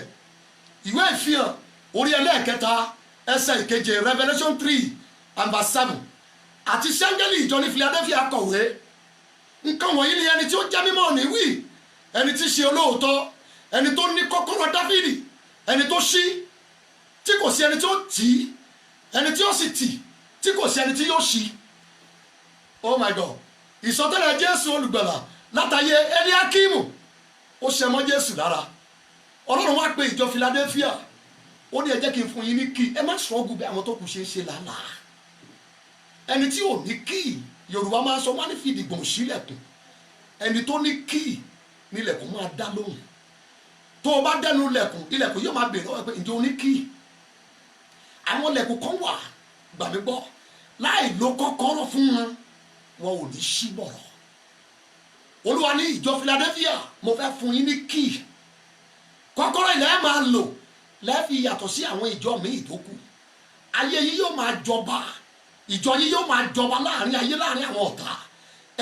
ìwé ìfihàn orí ẹlẹ́ẹ̀kẹta ẹsẹ̀ ìkeje Revelation 3:7 àti sẹ́ńgẹ́lì ìjọ ní Philadelphia kọ̀wé nǹkan wọ̀nyí ni ẹni tí ó jẹ́ mímọ́ ní wí ẹni tí ṣe olóòótọ́ ẹni tó ní kọ́kọ́rọ́ Dáfídì ẹni tó ṣí tí kò sí ẹni tí ó tì í ẹni tí ó sì tì tí kò sí ẹni tí yóò ṣí oh my God ìsọtẹ́lẹ̀ Jésù olùgbàlà látàyè Eliakimu ó ṣe mọ́ Jésù lára Ọlọ́run wá pé ìjọ Philadelphia ó ní ẹ jẹ́ kí n fún yín ní kí ẹ má ṣọ́ọ̀gù bí àwọn tó kù ṣe ń ṣe lánàá ẹni tí ò ní kí Yorùbá máa sọ wọ́n ní fi ìdìgbọ̀n sílẹ̀kùn ẹni tó ní kí nílẹ̀kùn máa dá lóhùn tó o bá dẹnu ilẹ̀kùn yóò máa bèèrè lọ́wọ́ pé ǹjẹ́ o ní kí àwọn ilẹ̀kùn kan wà gbà mí gbọ́ láì lo kọ́kọ́rọ́ fún wọn ò ní ṣí bọ̀rọ̀ Olúwa ní ìjọ Philadelphia mo fẹ́ fún yín ní kí kọ́kọ́rọ́ ilẹ̀ máa lò lẹ́ẹ̀fi yàtọ̀ sí àwọn ìjọ míì tó kù ayé yìí yóò máa jọba ìjọ yìí yóò máa jọba láàrin ayé láàrin àwọn ọ̀tá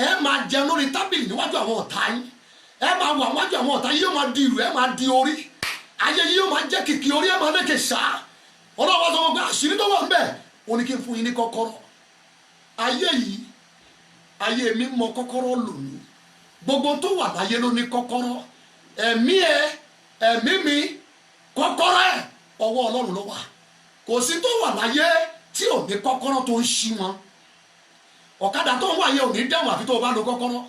ẹ máa jẹun lórí tábìlì níwájú àwọn ọ̀tá yín ẹ máa wà níwájú àwọn ọ̀tá yìí yóò máa di ìrù ẹ máa di orí ayé yìí yóò máa jẹ́ kìkì orí ẹ máa lékè sá Ọlọ́run sọ wọn pé àṣírí tó wà ń bẹ̀ ó ní kí n fún yín ní kọ́kọ́rọ́ ayé yìí ayé mi mọ kọ́kọ́rọ́ lò ní gbogbo tó wà láyé ló ní kọ́kọ́rọ́ ẹ̀mí ẹ ẹ̀mí mi kọ́kọ́rọ́ ẹ̀ ọwọ́ Ọlọ́run ló wà kò sí tó wà láyé tí ò ní kọ́kọ́rọ́ tó ń ṣí wọn ọ̀kadà tó ń wà yẹn ò ní dẹ́wọ̀n àfi tó o bá lo kọ́kọ́rọ́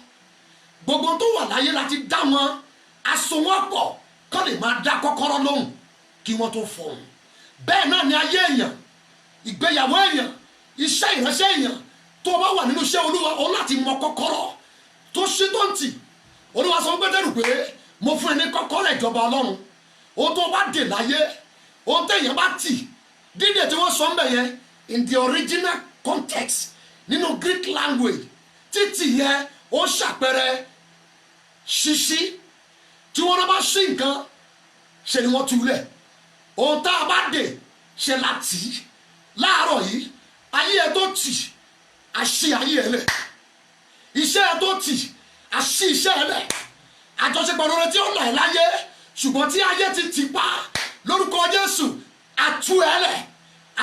gbogbo tó wà láyé láti dá wọn aṣọ wọn pọ̀ kọ́ lè máa dá kọ́kọ́rọ́ lóhùn kí wọ́n tó fọ̀hún bẹ́ẹ̀ náà ni ayé èèyàn ìgbéyàwó èèyàn iṣẹ́ ìránṣẹ́ èèyàn tó o bá wà nínú iṣẹ́ Olúwa o láti mọ kọ́kọ́rọ́ tó ṣí tó ń tì Olúwa sọ Pétérù pé mo fún ẹ ní kọ́kọ́rọ́ ìjọba Ọlọ́run ohun tó bá dè láyé ohun téèyàn bá tì dídè tí wọ́n sọ ń bẹ̀ yẹn in the original context nínú Greek language títì yẹn ó ṣàpẹẹrẹ ṣíṣí tí wọ́n náà bá ṣí nǹkan ṣe ni wọ́n túlẹ̀ ohun tá a bá dè ṣe láti láàárọ̀ yìí ayé ẹ tó tì àṣì ayé ẹ lẹ̀ iṣẹ́ ẹ tó tì àṣì iṣẹ́ ẹ lẹ̀ àjọṣepọ̀ lóore tí ó là ẹ́ láyé ṣùgbọ́n tí ayé ti tì pa lórúkọ Jésù àtú ẹ lẹ̀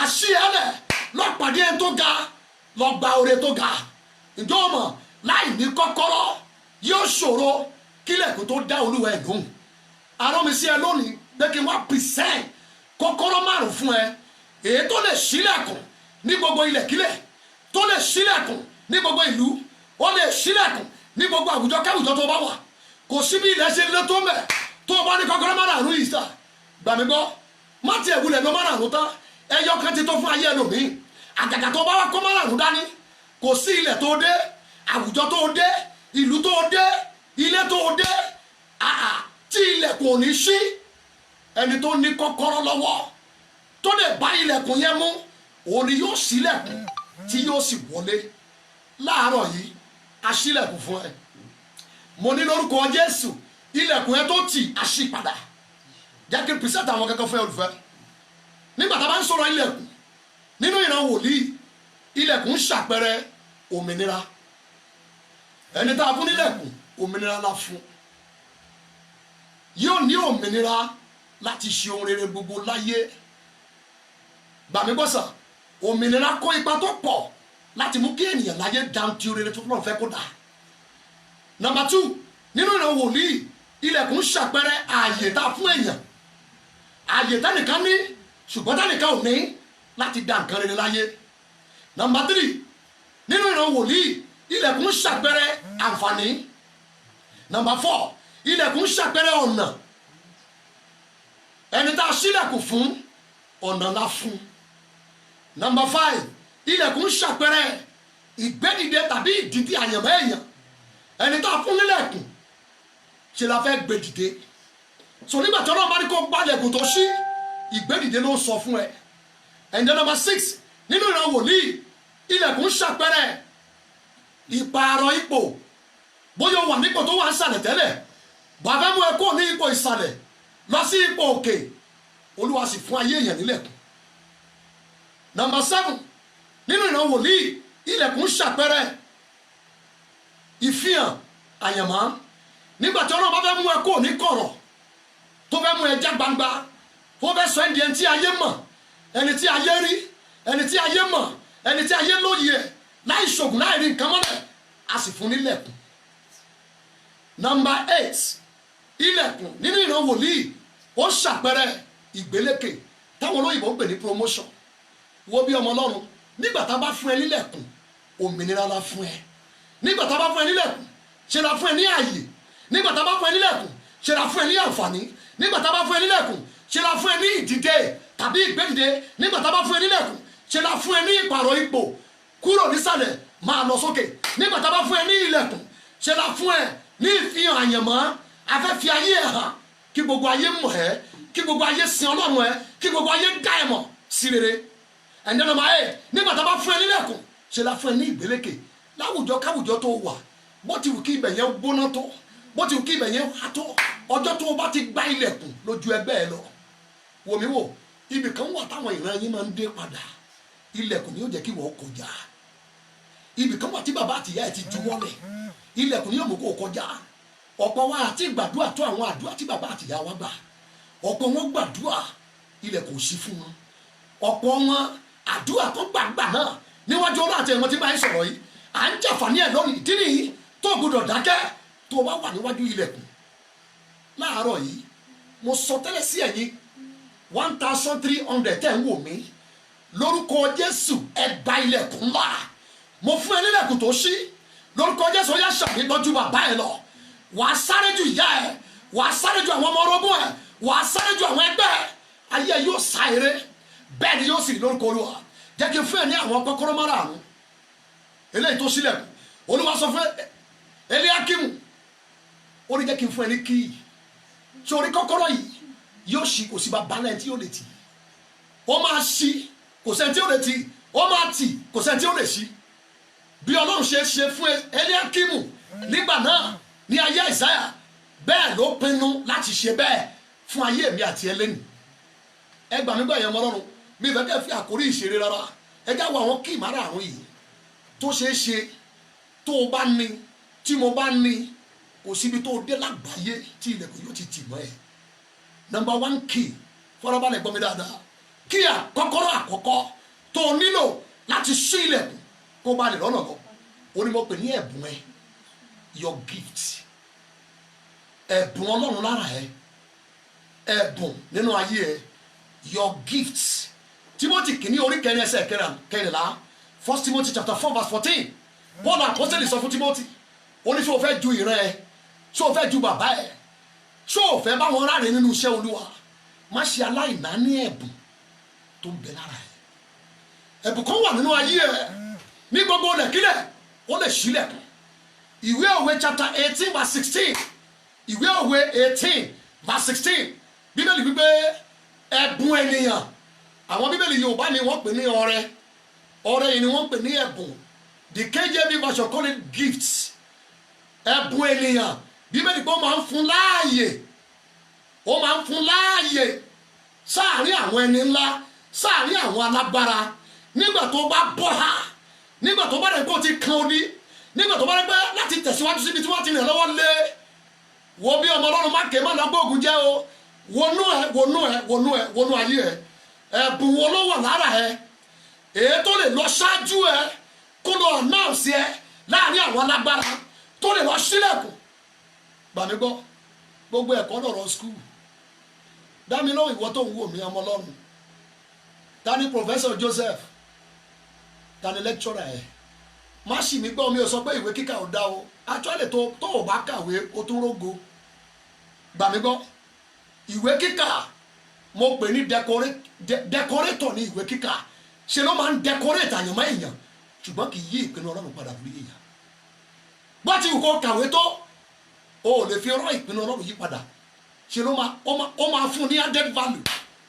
àṣì ẹ lẹ̀ lọ́pàdé ẹ tó ga lọ́gba oore tó ga ǹjọ́ ọmọ láì ní kọ́kọ́rọ́ yóò ṣòro kílẹ̀kùn tó dá Olúwa ẹ̀ lóhùn arán mi sí ẹ lónìí pé kí n wá present kọ́kọ́rọ́ márùn fún ẹ èyí tó lè ṣílẹ̀kùn ní gbogbo ilẹ̀kílẹ̀ tó lè ṣílẹ̀kùn ní gbogbo ìlú ó lè ṣílẹ̀kùn ní gbogbo àwùjọ káwùjọ tó bá wà kò sí bí ilẹ̀ ṣe lé tó mẹ́ tó o bá ní kọ́kọ́rọ́ márùn yìí sà gbà mí gbọ́ má tiẹ̀ wulẹ̀ lọ márùn tán ẹyọ kan ti tó fún ayé ẹlòmíì àgàgà tó bá wá kó márùn dání kò sí ilẹ̀ tó dé àwùjọ tó dé ìlú tó dé ilé tó dé tí ilẹ̀kùn ò ní ṣí ẹni tó ní kọ́kọ́rọ́ lọ́wọ́ tó lè bá ilẹ̀kùn yẹn mú òun ni yóò ṣílẹ̀kùn tí yóò sì wọlé. Láàárọ̀ yìí a ṣílẹ̀kùn fún ẹ. Mo ní lórúkọ Jésù ilẹ̀kùn yẹn tó tì á ṣí padà. Jẹ́ kí n pèsè àwọn kankan fún ẹ olùfẹ́. Nígbà tá a bá ń sọ̀rọ̀ ilẹ̀kùn nínú ìran wòlíì, ilẹ̀kùn ṣàpẹẹrẹ òmìnira. Ẹni tá a fún nílẹ̀kùn òmìnira la fún. Yóò ní òmìnira láti ṣe ohun rere gbogbo láyé. Gbà mí gbọ́ sà, òmìnira kó ipa tó pọ̀ láti mú kí ènìyàn láyé dáhùn tí rere tó lọ́n fẹ́ kó dà. Number 2, nínú ìran wòlíì ilẹ̀kùn ṣàpẹẹrẹ ààyè tá a fún èèyàn. Ààyè tánìkan ní ṣùgbọ́n tánìkan ò ní láti dá nǹkan rere láyé. Number 3, nínú ìran wòlíì ilẹ̀kùn ṣàpẹẹrẹ àǹfààní. Number 4, ilẹ̀kùn ṣàpẹẹrẹ ọ̀nà. Ẹni tá a ṣílẹ̀kùn fún ọ̀nà la fún. Number 5, ilẹ̀kùn ṣàpẹẹrẹ ìgbédìde tàbí ìdìdí àyànmọ́ èèyàn. Ẹni tá a fún nílẹ̀kùn ṣe la fẹ́ gbé dìde. So nígbà tí Ọlọ́run bá ní kó gbálẹ̀kùn tó ṣí, ìgbédìde ló sọ fún ẹ. And then number 6, nínú ìran wòlíì ilẹ̀kùn ṣàpẹẹrẹ ìpààrọ̀ ipò. Bóyá o wà nípò tó wà ń sàlẹ̀ tẹ́lẹ̀, bàbá mú ẹ kó ní ipò ìsàlẹ̀ lọ sí ipò òkè, Olúwa sì fún ayé èèyàn nílẹ̀kùn. Number 7, nínú ìran wòlíì ilẹ̀kùn ṣàpẹẹrẹ ìfihàn àyànmọ́. Nígbà tí Ọlọ́run bá fẹ́ mú ẹ kó ní kọ̀rọ̀, tó fẹ́ mú ẹ já gbangba, ó fẹ́ sọ ẹ́ di ẹni tí ayé mọ̀, ẹni tí ayé rí, ẹni tí ayé mọ̀, ẹni tí ayé lóye ẹ̀ láì ṣògùn láì rí nǹkan mọ́lẹ̀, a sì fún nílẹ̀kùn. Number 8, ilẹ̀kùn nínú ìran wòlíì ó ṣàpẹẹrẹ ìgbélékè táwọn olóyìnbó ń pè ní promotion. Wo bí ọmọ Ọlọ́run, nígbà tá a bá fún ẹ nílẹ̀kùn òmìnira la fún ẹ. Nígbà tá a bá fún ẹ nílẹ̀kùn ṣe la fún ẹ ní ààyè. Nígbà tá a bá fún ẹ nílẹ̀kùn ṣe la fún ẹ ní àǹfààní. Nígbà tá a bá fún ẹ nílẹ̀kùn ṣe la fún ẹ ní ìdìde tàbí ìgbédìde. Nígbà tá a bá fún ẹ nílẹ̀kùn ṣe la fún ẹ ní ìpààrọ̀ ipò kúrò nísàlẹ̀ máa lọ sókè. Nígbà tá a bá fún ẹ ní ilẹ̀kùn ṣe la fún ẹ ní ìfihàn àyànmọ́. Afẹ́fi ayé ẹ̀ hàn kí gbogbo ayé mọ̀ ẹ́, kí gbogbo ayé sin Ọlọ́run ẹ, kí gbogbo ayé dá ẹ mọ̀ sí rere. And then number 8, nígbà tá a bá fún ẹ nílẹ̀kùn ṣe la fún ẹ ní ìgbélékè. Láwùjọ káwùjọ tó wà, bó ti wù kí ibẹ̀ yẹn gbóná tó, bó ti wù kí ibẹ̀ yẹn wá tó, ọjọ́ tó o bá ti gba ilẹ̀kùn lójú ẹgbẹ́ ẹ lọ. Wò mí wò, ibì kan wà táwọn ìran yín máa ń dé padà, ilẹ̀kùn ni yóò jẹ́ kí wọ́n kọjá. Ibì kan wà tí bàbá àtìyá ẹ ti juwọ́lẹ̀, ilẹ̀kùn ni yóò mú kó kọjá. Ọ̀pọ̀ wa àti gbàdúrà tó àwọn àdúrà tí bàbá àtìyá wa gbà, ọ̀pọ̀ wọn gbàdúrà ilẹ̀kùn sí fún wọn. Ọ̀pọ̀ wọn àdúrà tó gbàgbà náà níwájú Ọlọ́run àti ẹ̀wọ̀n tí bá ń sọ̀rọ̀ yìí, à ń jàǹfààní ẹ̀ lónìí. Ìdí nìyí tó gbọdọ̀ dákẹ́ tó o bá wà níwájú ilẹ̀kùn. Láàárọ̀ yìí mo sọ tẹ́lẹ̀ sí ẹ̀yin 1300 tẹ́ ń wò mí, lórúkọ Jésù ẹ gba ilẹ̀kùn ńlá. Mo fún ẹ nílẹ̀kùn tó ṣí, lórúkọ Jésù ó yá ṣàmì lọ́jú bàbá ẹ lọ. Wàá sáré ju ìyá ẹ, wàá sáré ju àwọn ọmọ orogún ẹ, wàá sáré ju àwọn ẹgbẹ́ ẹ. Ayé yóò sá eré, bẹ́ẹ̀ ni yóò sì rí lórúkọ Olúwa. Jẹ́ kí n fún ẹ ní àwọn kọ́kọ́rọ́ márààrún eléyìí tó sílẹ̀kùn. Olúwa sọ fún Eliakimu, ó ní jẹ́ kí n fún ẹ ní kíì. Sórí kọ́kọ́rọ́ yìí yóò ṣí, kò sí bàbá náà tí yóò lè tì. Ó máa ṣí, kò sẹ́ni tí yóò lè tì. Ó máa tì, kò sẹ́ni tí yóò lè ṣí. Bí Ọlọ́run ṣe fún Eliakimu nígbà náà ní ayé Àìsáyà, bẹ́ẹ̀ ló pinnu láti ṣe bẹ́ẹ̀ fún ayé mi àti ẹlẹ́nu. Ẹ gbà mí gbà yẹn mọ́ Ọlọ́run, mi ìfẹ́ kẹ́ fi àkórí ìṣeré rárá. Ẹ já wo àwọn kíì márààrún yìí tó ṣeé ṣe tó o bá ní, tí mo bá ní, kò síbi tó o dé lágbàáyé tí ilẹ̀kùn yóò ti tì mọ́ ẹ. Number 1 key, fọlọ́balẹ̀ gbọ́ mi dáadáa. Kí kọ́kọ́rọ́ àkọ́kọ́ tó o nílò láti ṣí ilẹ̀kùn kó ba lè rọ́nà lọ, ó ní mo pè ní ẹ̀bùn ẹ, your gift. Ẹ̀bùn Ọlọ́run lára ẹ, ẹ̀bùn nínú ayé ẹ, your gift. Timothy kìíní orí kẹrin ẹsẹ̀ kẹrìnlá, 1 Timothy chapter 4 verse 14. Paul apostoli sọ fún Timothy, ó ní ṣé o fẹ́ ju ìran ẹ, ṣé o fẹ́ ju bàbá ẹ, ṣé o fẹ́ bá wọn ráre nínú iṣẹ́ Olúwa, má ṣe aláìná ní ẹ̀bùn tó ń bẹ lára ẹ. Ẹ̀bùn kan wà nínú ayé ẹ, ní gbogbo lẹ̀kílẹ̀ ó lè ṣílẹ̀kùn. Ìwé Òwe chapter 18 verse 16, Ìwé Òwe 18 verse 16, Bíbélì wípé ẹ̀bùn ènìyàn àwọn bíbélì Yorùbá mi wọ́n pè ní ọrẹ yìí ni wọ́n pè ní ẹ̀bùn. The KJV version call it gifts. Ẹ̀bùn ènìyàn bíbélì pé ó máa ń fún láàyè sáàárín àwọn ẹni ńlá sáàárín àwọn alágbára nígbà tó bá bọ́ ha nígbà tó bá rẹ̀ pé ó ti kan odi nígbà tó bá rẹ̀ pé láti tẹ̀síwájú síbi tí wọ́n ti rìn lọ́wọ́ lé wo bí ọmọ Ọlọ́run má ké má lọ gbóògùn jẹ́ o wọnú ayé ẹ ẹ̀bùn wo ló wà lára ẹ èyí tó lè lọ ṣáájú ẹ kó lọ náà sí ẹ láàrin àwọn alágbára tó lè lọ sílẹ̀kùn gbàmí gbọ́ gbogbo ẹ̀kọ́ lọ̀rọ̀ skul dámi lọ́wọ́ ìwọ tó ń wò mí ọmọ Ọlọ́run ta ni Professor Joseph ta ni lecturer ẹ má ṣì mí gbọ́ mi ò sọ pé ìwé kíkà ò dá o actually tó o bá kàwé o tún rógo gbàmí gbọ́ ìwé kíkà mo pè ní decorator ní ìwé kíkà ṣe ló máa ń decorate àyànmọ́ èèyàn ṣùgbọ́n kì í yí ìpinnu Ọlọ́run padà lórí èèyàn bó ti wù kó kàwé tó o ò lè fi ọ̀rọ̀ ìpinnu Ọlọ́run yí padà ṣe ló máa fún ní added value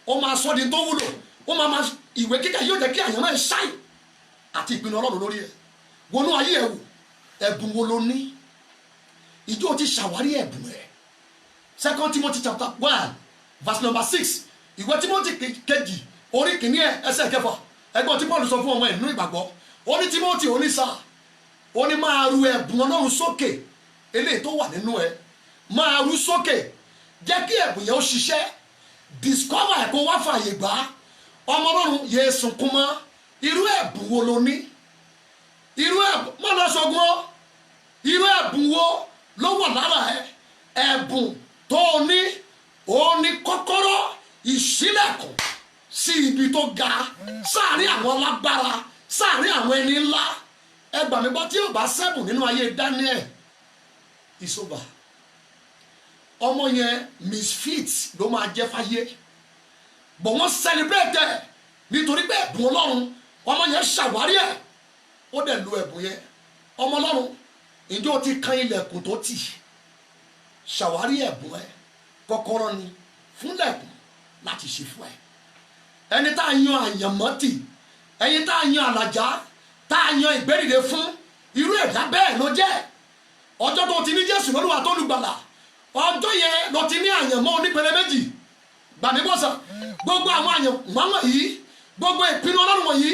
ó máa sọ di tó wúlò ó máa ìwé kíkà yóò jẹ́ kí àyànmọ́ ẹ̀ ṣáì àti ìpinnu Ọlọ́run lórí ẹ̀ wọnú ayé ẹ̀ wò ẹ̀bùn wo ló ní ìjọ ti ṣàwárí ẹ̀bùn ẹ̀ 2 Timothy chapter 1 verse number 6 ìwé Timothy kejì orí kìíní ẹsẹ̀ kẹfà ẹgbọ́n tí Paul sọ fún ọmọ ẹ̀ nínú ìgbàgbọ́ ó ní Timothy ó ní sáà ó ní máa ru ẹ̀bùn Ọlọ́run sókè eléyìí tó wà nínú ẹ máa ru sókè jẹ́ kí ẹ̀bùn yẹn ó ṣiṣẹ́ discover ẹ̀ kó wá fààyè gbà ọmọ Ọlọ́run yẹ sunkún mọ́ irú ẹ̀bùn wo ló ní irú ẹ̀bùn má lọ sọgbọ́n irú ẹ̀bùn wo ló wà lára ẹ ẹ̀bùn tó o ní kọ́kọ́rọ́ ìṣílẹ̀kùn sí ibi tó ga sáàárín àwọn alágbára sáàárín àwọn ẹni ńlá ẹgbà mi gbọ́ tí yóò bá sẹ́bùn nínú ayé Daniel ìṣòbà ọmọ yẹn misfit ló máa jẹ́ fáyé bọ̀ wọ́n celebrate ẹ̀ nítorí pé ẹ̀bùn Ọlọ́run ọmọ yẹn ṣàwárí ẹ̀ ó dẹ̀ lo ẹ̀bùn yẹn ọmọ Ọlọ́run ìjọ ti kan ilẹ̀kùn tó tì ṣàwárí ẹ̀bùn ẹ̀ kọ́kọ́rọ́ ni fúnlẹ̀kùn láti ṣe fún ẹ ẹni tá a yan àyànmọ́tì ẹni tá a yan àlàjá tá a yan ìgbẹ́rìndé fún irú ẹ̀dá bẹ́ẹ̀ ló jẹ́ ọjọ́ tó ti ní Jésù lọ́dún tó lùgbàlà ọjọ́ yẹn ló ti ní àyànmọ́ onípele méjì gbàmígbọ́sà gbogbo àwọn àyànmọ́ wọ̀nyí gbogbo ìpinnu Ọlọ́run wọ̀nyí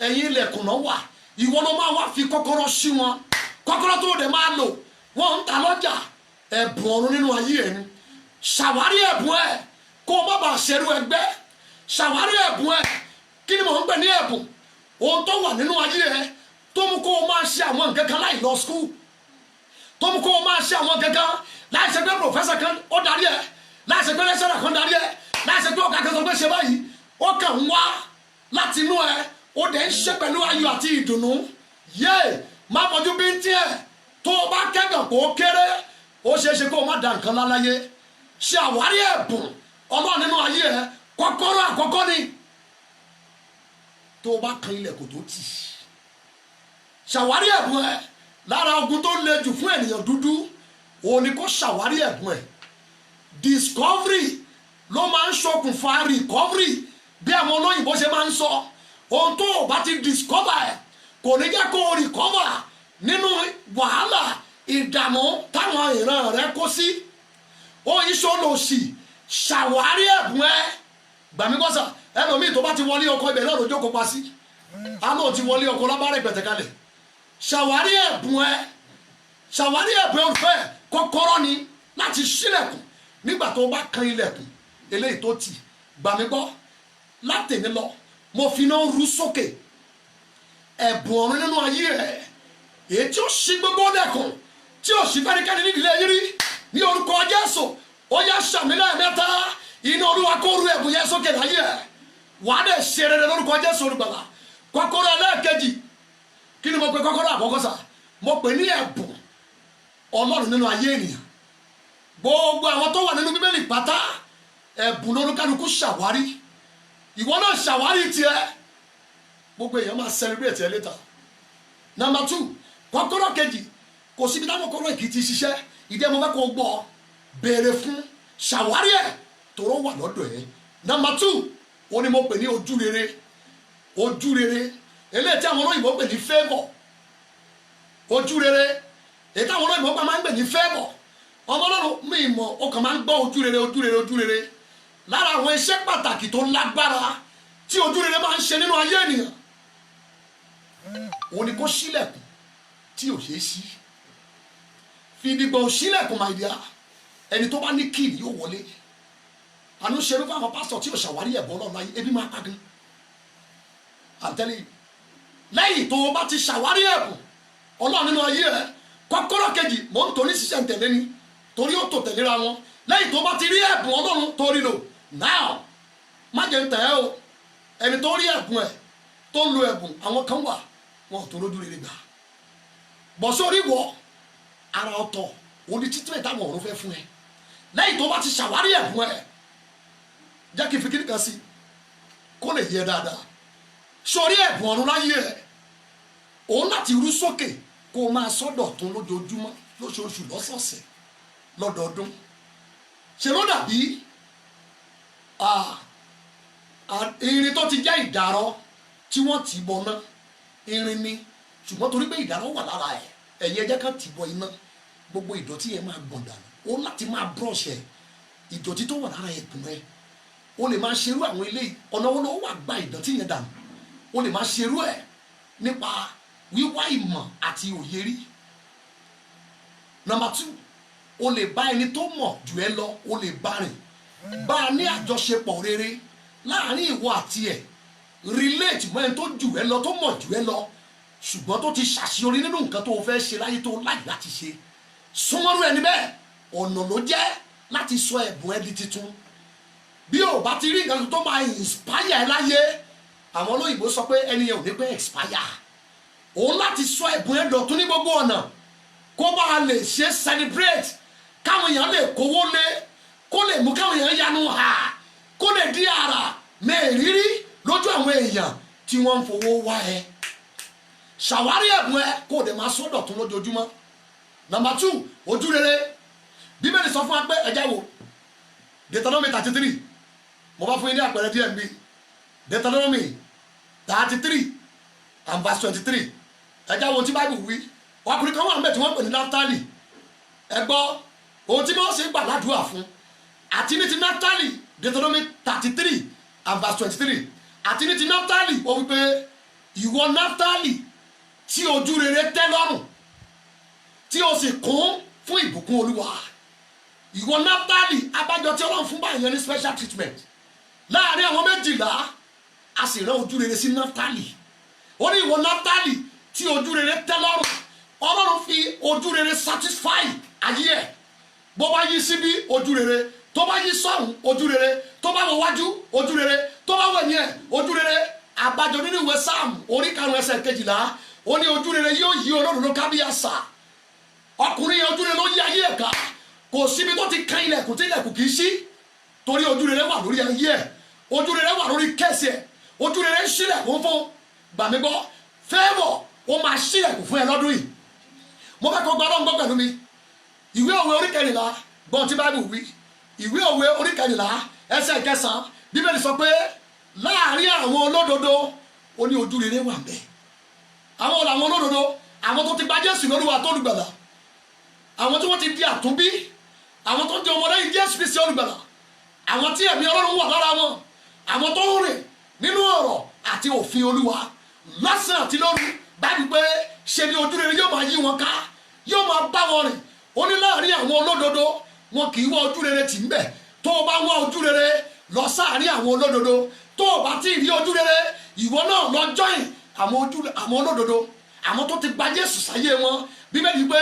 ẹ̀yin ilẹ̀kùn náà wà ìwọ ló máa wá fi kọ́kọ́rọ́ sí wọn kọ́kọ́rọ́ tó dẹ̀ máa lò wọ́n ń ta lọ́jà ẹ̀bùn ọ̀run nínú ayé ẹ̀ ni ṣàwárí ẹ̀bùn ẹ̀ kó o má bàa ṣerú ẹgbẹ́ ṣàwárí ẹ̀bùn ẹ̀ kí ni mò ń pè ní ẹ̀bùn ohun tó wà nínú ayé ẹ̀ tó mú kó o máa ṣe àwọn nǹkan kan láì lọ skul tó mú kó o máa ṣe àwọn nǹkan kan láì ṣe pé professor kan ó darí ẹ̀ láì ṣe pé lecturer kan darí ẹ̀ láì ṣe pé ọ̀gá kan sọ pé ṣe báyìí ó kàn ń wá láti inú ẹ̀ ó dẹ̀ ń ṣe pẹ̀lú ayọ̀ àti ìdùnnú má fojú bí ń tiẹ̀ tó o bá kẹ́gàn kó o kéré ó ṣeé ṣe kó o má da nǹkan láláyé ṣe àwárí ẹ̀bùn Ọlọ́run nínú ayé ẹ kọ́kọ́rọ́ àkọ́kọ́ ni tó o bá kan ilẹ̀ kò tó tì ṣàwárí ẹ̀bùn ẹ lára ogun tó le jù fún ènìyàn dúdú òun ni kó ṣàwárí ẹ̀bùn ẹ discovery ló máa ń ṣokùnfà recovery bí àwọn olóyìnbó ṣe máa ń sọ ohun tó o bá ti discover ẹ kò ní jẹ́ kó o recover nínú wàhálà ìdààmú táwọn ìran rẹ kó sí oyin ṣolòṣì ṣàwárí ẹ̀bùn ẹ gbàmígbọ́sà ẹlòmíì tó bá ti wọlé ọkọ ibẹ̀ náà ló jókòó pa sí àná ti wọlé ọkọ lábárẹ̀ pẹ̀tẹ̀kalẹ̀ ṣàwárí ẹ̀bùn ẹ ṣàwárí ẹ̀bùn olùfẹ́ kọ́kọ́rọ́ ni láti ṣílẹ̀kùn nígbà tó bá kan ilẹ̀kùn eléyìí tó tì gbàmígbọ́ látẹ̀mí lọ mo fi iná rú sókè ẹ̀bùn ọ̀run nínú ayé ẹ̀ èyí tí ó ṣí gbogbo dẹ̀kùn tí ó ṣí fẹ́nikẹ́ni nídìílé yín rí ní orúkọ Jésù ó yá ṣàmìlẹ̀ mẹ́ta iná Olúwa kó rú ẹ̀bùn yẹn sókè láyé ẹ̀ wàá dẹ̀ ṣe rere lórúkọ Jésù olùgbàlà kọ́kọ́rọ́ ẹlẹ́ẹ̀kejì kí ni mo pe kọ́kọ́rọ́ àkọ́kọ́ sà mo pè ní ẹ̀bùn Ọlọ́run nínú ayé ènìyàn gbogbo àwọn tó wà nínú Bíbélì pátá ẹ̀bùn lórúkálukú ṣàwárí ìwọ náà ṣàwárí tiẹ̀ gbogbo èèyàn máa celebrate ẹ later. Number 2 kọ́kọ́rọ́ kejì kò síbi táwọn kọ́kọ́rọ́ èkì ti ṣiṣẹ́ ìdí ẹ̀ mo fẹ́ kó o gbọ́ béèrè fún ṣàwárí ẹ̀ tóró wà lọ́dọ̀ ẹ̀. Number 2 ó ní mo pè ní ojú rere eléyìí tí àwọn olóyìnbó pè ní favour, ojú rere èyí táwọn olóyìnbó pa máa ń pè ní favour. ọmọ Ọlọ́run mi mọ̀ ó kàn máa ń gbọ́ ojú rere lára àwọn iṣẹ́ pàtàkì tó lágbára tí ojú rere máa ń ṣe nínú ayé ènìyàn òun ni kó ṣílẹ̀kùn tí ò ṣeé ṣí. fìdígbọ̀n ṣílẹ̀kùn my dear, ẹni tó bá ní kíì yóò wọlé. àánú ṣerú fún àwọn pásítọ̀ tí ò ṣàwárí ẹ̀bùn Ọlọ́run láyé, ebi máa pa gan. I'm telling you, lẹ́yìn tó o bá ti ṣàwárí ẹ̀bùn Ọlọ́run nínú ayé rẹ, kọ́kọ́rọ́ kejì mò ń tò ní ṣiṣẹ́ ntẹ̀lé ni torí ó tò tẹ̀léra wọn. lẹ́yìn tó o bá ti rí ẹ̀bùn Ọlọ́run tó rí lò now má jẹ́ ń tẹ̀ ẹ́ o, ẹni tó rí ẹ̀bùn ẹ̀ tó ń lo ẹ̀bùn, àwọn kan wà wọn ò tó lójú rere gbà. bọ̀ sórí wọ ara ọ̀tọ̀ òní títúrẹ̀ táwọn ọ̀run fẹ́ fún ẹ. lẹ́yìn tó bá ti ṣàwárí ẹ̀bùn ẹ̀, jẹ́ kí n fi kíní kan sí kó lè yẹ dáadáa. sórí ẹ̀bùn ọ̀run láyé rẹ̀ òun láti rú sókè kó o máa sọ́dọ̀ tún lójoojúmọ́, lóṣooṣù, lọ́sọ̀ọ̀sẹ̀, lọ́dọọdún. ṣe ló dàbí irin tó ti jẹ́ ìdárọ̀ tí wọ́n ti bọ ná irin ni, ṣùgbọ́n torí pé ìdárọ̀ wà lára ẹ̀, ẹ̀yin ẹjẹ́ kan ti bọ iná, gbogbo ìdọ̀tí yẹn máa gbọ̀n dànù. ó láti máa brush ẹ̀, ìdọ̀tí tó wà lára ẹ̀kùn ẹ̀. o lè máa ṣerú àwọn eléyìí, ọ̀nà wo ló wà gba ìdọ̀tí yẹn dànù. o lè máa ṣerú ẹ̀ nípa wíwá ìmọ̀ àti òye rí. Number 2, o lè bá ẹni tó mọ̀ jù ẹ́ lọ, o lè bá rìn, bá a ní àjọṣepọ̀ rere láàrin ìwọ àti ẹ̀, relate mọ́ ẹni tó jù ẹ́ lọ, tó mọ̀ jù ẹ́ lọ, ṣùgbọ́n tó ti ṣàṣeyọrí nínú nǹkan tó fẹ́ ṣe láyé tó láì láti ṣe. súnmọ́rú ẹni bẹ́ẹ̀ ọ̀nà ló jẹ́ láti sọ ẹ̀bùn ẹ di titun. bí o bá ti rí nǹkan tó máa inspire ẹ láyé, àwọn olóyìnbó sọ pé ẹni yẹn ò ní pẹ́ expire. òun láti sọ ẹ̀bùn ẹ dọ̀tún ní gbogbo ọ̀nà kó bá a lè ṣe celebrate, káwọn èèyàn lè kówó lé, kó lè mú káwọn èèyàn yanu ha, kó lè di ara mẹ́rìírí lójú àwọn èèyàn tí wọ́n ń fowó wá ẹ. ṣàwárí ẹ̀bùn ẹ kó o dẹ̀ máa sọ dọ̀tún lójoojúmọ́. Number 2, ojú rere. Bíbélì sọ fún wa pé ẹja wo Deuteronomy 33, mo bá fún yín ní àpẹẹrẹ díẹ̀ bí Deuteronomy 33 and verse 23. ẹja wo tí Bible wí, ọkùnrin kan wà ń bẹ̀ tí wọ́n pè ní Naftali. ẹ gbọ́ ohun tí wọ́n ṣe ń gbàdúrà fún, àti ní ti Naftali, Deuteronomy 33 and verse 23, àti ní ti Naftali ó wí pé ìwọ Naftali tí ojú rere tẹ́ lọ́rùn, tí o sì kún fún ìbùkún Olúwa. ìwọ Naftali, abájọ tí Ọlọ́run fún báyìí ní special treatment láàrin àwọn 12, a sì rán ojú rere sí Naftali. ó ní ìwọ Naftali tí ojú rere tẹ́ lọ́rùn, Ọlọ́run fi ojú rere satisfy ayé ẹ̀. bó bá yí síbí ojú rere, tó bá yí sọ́hùn ojú rere, tó bá wọ wájú ojú rere, tó bá wọ ẹ̀yìn ẹ̀ ojú rere. àbájọ nínú ìwé Sáàmù orí 5:12, ó ní ojú rere yóò yí olódodo ká bí àṣà. ọkùnrin yẹn ojú rere ló yí ayé ẹ̀ ká, kò síbi tó ti kan ilẹ̀kùn tí ilẹ̀kùn kì í ṣí, torí ojú rere wà lórí ayé ẹ̀, ojú rere wà lórí kẹ́sì ẹ̀, ojú rere ń ṣílẹ̀kùn fún gbàmígbọ́ favour, ó máa ṣílẹ̀kùn fún ẹ lọ́dún yìí. mo fẹ́ kó gbọ́ ọlọ́run gbọ́ pẹ̀lú mi. ìwé òwe orí 14 gbọ́n tí Bible wí, ìwé òwe orí 14 ẹsẹ̀ 9, Bíbélì sọ pé láàrin àwọn olódodo ó ní ojú rere wà ńbẹ̀. àwọn làwọn olódodo, àwọn tó ti gba Jésù lólúwa tó olùgbàlà, àwọn tí wọ́n ti di àtúnbí, àwọn tó di ọmọlẹ́yìn Jésù Kristi olùgbàlà, àwọn tí ẹ̀mí Ọlọ́run wà lára wọn, àwọn tó ń rìn nínú ọ̀rọ̀ àti òfin Olúwa lọ́sàn àti lóru. báyìí pé ṣe ni ojú rere yóò máa yí wọn ká, yóò máa bá wọn rìn. ó ní láàrin àwọn olódodo wọn kì í wá ojú rere tì ń bẹ̀. tó o bá wá ojú rere lọ sáàrin àwọn olódodo, tó o bá ti rí ojú rere, ìwọ náà lọ join àwọn olódodo, àwọn tó ti gba Jésù sáyé wọn. Bíbélì pé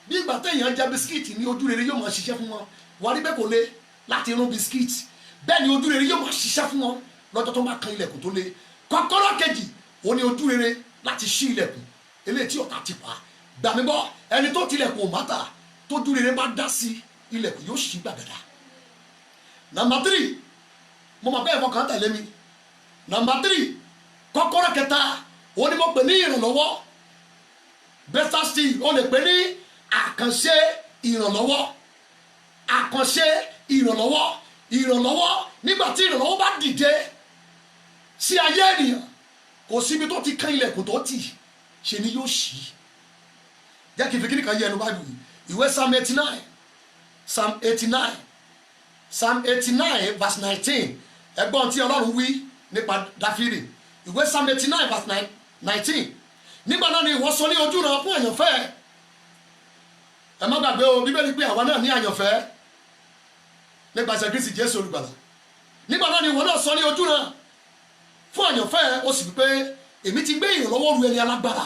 bí ìgbà téèyàn jẹ bisikíìtì ní ojú rere yóò máa ṣiṣẹ́ fún wọn. wọ́n rí bẹ́ẹ̀ kò le láti rún bisikíìtì, bẹ́ẹ̀ ni ojú rere yóò máa ṣiṣẹ́ fún wọn lọ́jọ́ tó máa kan ilẹ̀kùn tó le. kọ́kọ́rọ́ kejì ó ní ojú rere láti ṣí ilẹ̀kùn eléyìí tí ọ̀tá ti pa. gbàmígbọ́ ẹni tó tilẹ̀kùn ò mátà, tójú rere bá dá sí ilẹ̀kùn yóò ṣí gbàgàdà. Number 3, mo mọ̀ bẹ́ẹ̀ fọkàn tẹ̀lé mi. Number 3, kọ́kọ́rọ́ kẹta ó ní mo pè ní ìrànlọ́wọ́. better still ó lè pè ní àkànṣe ìrànlọ́wọ́. àkànṣe ìrànlọ́wọ́. ìrànlọ́wọ́ nígbà tí ìrànlọ́wọ́ bá dìde sí ayé ènìyàn kò síbi tó ti kan ilẹ̀kùn tó tì ṣe ni yóò ṣí. jẹ́ kí n fi kíni kan yẹ ẹnu báyìí ìwé psalm 89 psalm 89 verse 19 ẹgbọ́n tí ọlọ́run wí nípa dáfídì ìwé psalm 89 verse 19 nígbà náà ni ìwọ sọ ní ojú náà fún àyànfẹ́ ẹ má gbàgbé o bíbélì pé àwa náà ní àyànfẹ́ nípasẹ̀ Kristi Jésù olùgbàlà. nígbà náà ni ìwọ náà sọ ní ojú náà fún àyànfẹ́ ó sì wí pé èmi ti gbé ìrànlọ́wọ́ ru ẹni alágbára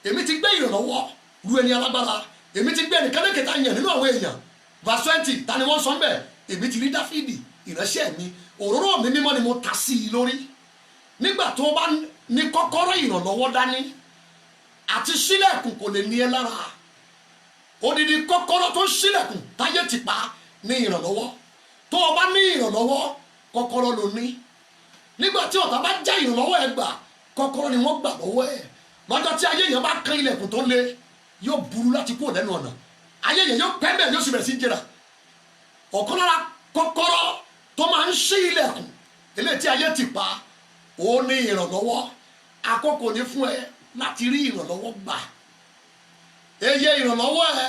èmi ti gbé ìrànlọ́wọ́ ru ẹni alágbára èmi ti gbé ẹnìkan lẹ́kẹ̀ẹ́ta yàn nínú àwọn èèyàn verse 20 ta ni wọ́n sọ ń bẹ̀ èmi ti rí Dáfídì ìránṣẹ́ mi òróró mi mímọ́ ni mo ta sí i lórí. nígbà tó bá ní kọ́kọ́rọ́ ìrànlọ́wọ́ dání àti ṣílẹ̀kùn kò lè ní ẹ lára odidi kọ́kọ́rọ́ tó ṣílẹ̀kùn táyé ti pa ní ìrànlọ́wọ́ tó o bá ní ìrànlọ́wọ́ kọ́kọ́rọ́ ló ní. nígbà tí ọ̀tá bá já ìrànlọ́wọ́ ẹ gbà kọ́kọ́rọ́ ni wọ́n gbà lọ́wọ́ ẹ lọ́jọ́ tí ayé yẹn bá kan ilẹ̀kùn tó le yóò burú láti kúrò lẹ́nu ọ̀nà ayé yẹn yóò pẹ́ bẹ́ẹ̀ yóò sì bẹ̀rẹ̀ sí jẹrà. ọ̀kan lára kọ́kọ́rọ́ tó máa ń ṣí ilẹ̀kùn eléyìí tí ayé ti pa ó ní ìrànlọ́wọ́ àkókò ní fún ẹ láti rí ìrànlọ́wọ́ gbà. eye ìrànlọ́wọ́ ẹ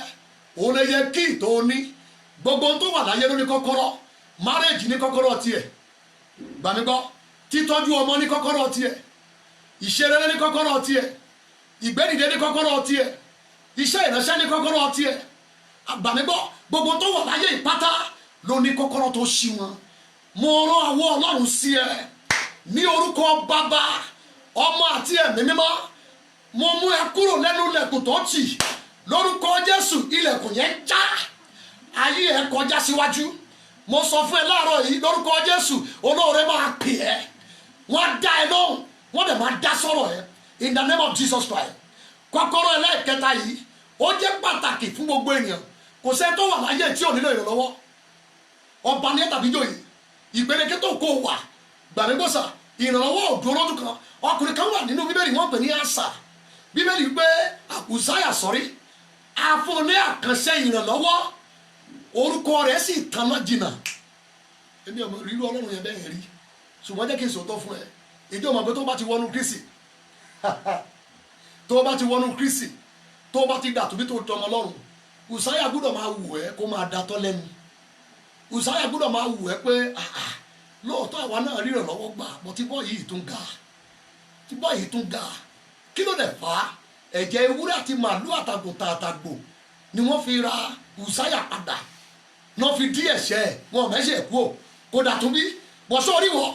òun lè yẹ kí tó ní gbogbo tó wà láyé ló ní kọ́kọ́rọ́ márẹ́jì ní kọ́kọ́rọ́ tiẹ̀ gbàmígbọ́ títọ́jú ọmọ ní kọ́kọ́rọ́ tiẹ̀ ìṣerere ní kọ́kọ́rọ́ tiẹ̀ ìgbẹ́dìde ní kọ́kọ́rọ́ tiẹ̀ iṣẹ́ ìránṣẹ́ ní kọ́kọ́rọ́ tiẹ̀ gbàmígbọ́ gbogbo tó wà láyé ìpátá ló ní kọ́kọ́rọ́ tó ṣí wọn. mo rán àwọ Ọlọ́run sí ẹ ní orúkọ Bàbá Ọmọ àti Ẹ̀mí Mímọ́ mo mú ẹ kúrò lẹ́nu ilẹ̀kùn tó tì lórúkọ Jésù ilẹ̀kùn yẹn já ayé ẹ kọjá síwájú. mo sọ fún ẹ láàárọ̀ yìí lórúkọ Jésù olóore máa pè ẹ́ wọ́n á dá ẹ lóhùn wọ́n dẹ̀ máa dá sọ̀rọ̀ ẹ in the name of Jesus Christ. kọ́kọ́rọ́ ẹlẹ́ẹ̀kẹta yìí ó jẹ́ pàtàkì fún gbogbo ènìyàn kò sẹ́ tó wà láyé tí ò nílò ìrànlọ́wọ́ ọba ní ẹ tàbí jòyè ìgbèlékè tó kó wà gbàmígbòsà ìrànlọ́wọ́ òdúró lójú kan ọkùnrin kan wà nínú bíbélì wọ́n pè ní Àsà bíbélì pé Àkùsáyà sọ̀rí àfọ̀nlé àkànṣe ìrànlọ́wọ́ orúkọ rẹ̀ sì tanná jìnnà. èmi ọmọ rírú Ọlọ́run yẹn bẹ́ẹ̀ rí ṣùgbọ́n jẹ́ kí n sòótọ́ fún ẹ ìjọ ọmọ pé tó bá ti wọnú Kristi tó bá ti wọnú Kristi tó bá ti dàtúbí tó tọmọ Ọlọ́run Ùsáyà gbọ́dọ̀ máa wù ẹ́ kó máa datọ́ lẹ́nu Ùsáyà gbọ́dọ̀ máa wù ẹ́ pé lóòótọ́ àwa náà rí ìrànlọ́wọ́ gbà bọ́ tí bọ́ yìí tún ga kí ló dẹ̀ fà á ẹ̀jẹ̀ ewúrẹ́ àti màálù àtàgbò ni wọ́n fi ra Ùsáyà padà náà fi dí ẹ̀ṣẹ̀ wọn mẹ́ṣẹ̀ kú ò kó dàtúbí bọ́ sórí wọ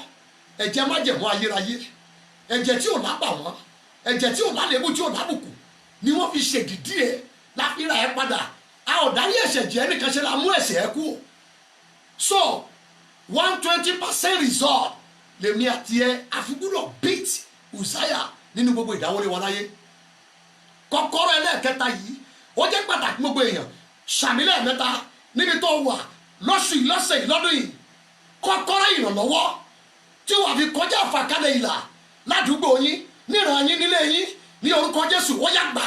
ẹ̀jẹ̀ májẹ̀mú ayérayé ẹ̀jẹ̀ tí ò lábà wọ́n ẹ̀jẹ̀ tí ò lálébù tí ò lábùkù ni wọ́n fi ṣèdìdí ẹ̀ láfíra ẹ̀ padà a ò dárí ẹ̀ṣẹ̀ jẹ́ nìkan ṣe la mú ẹ̀ṣẹ̀ ẹ̀ kú. so 120% result lèmi àti ẹ àfigbúdọ̀ beat Ùsáyà nínú gbogbo ìdáwọlé wọn láyé. kọ́kọ́rọ́ ẹlẹ́ẹ̀kẹta yìí ó jẹ́ pàtàkì gbogbo èèyàn ṣàmìlẹ̀ mẹ́ta níbi tó wà lọ́sùn yìí lọ́sẹ̀ yìí lọ́dún yìí kọ́kọ́rọ́ ìrànlọ́wọ́ tí wàá fi kọjá àfàkálẹ̀ ìlà ládùúgbò yín níran yín nílé yín ní orúkọ Jésù ó yá gbà.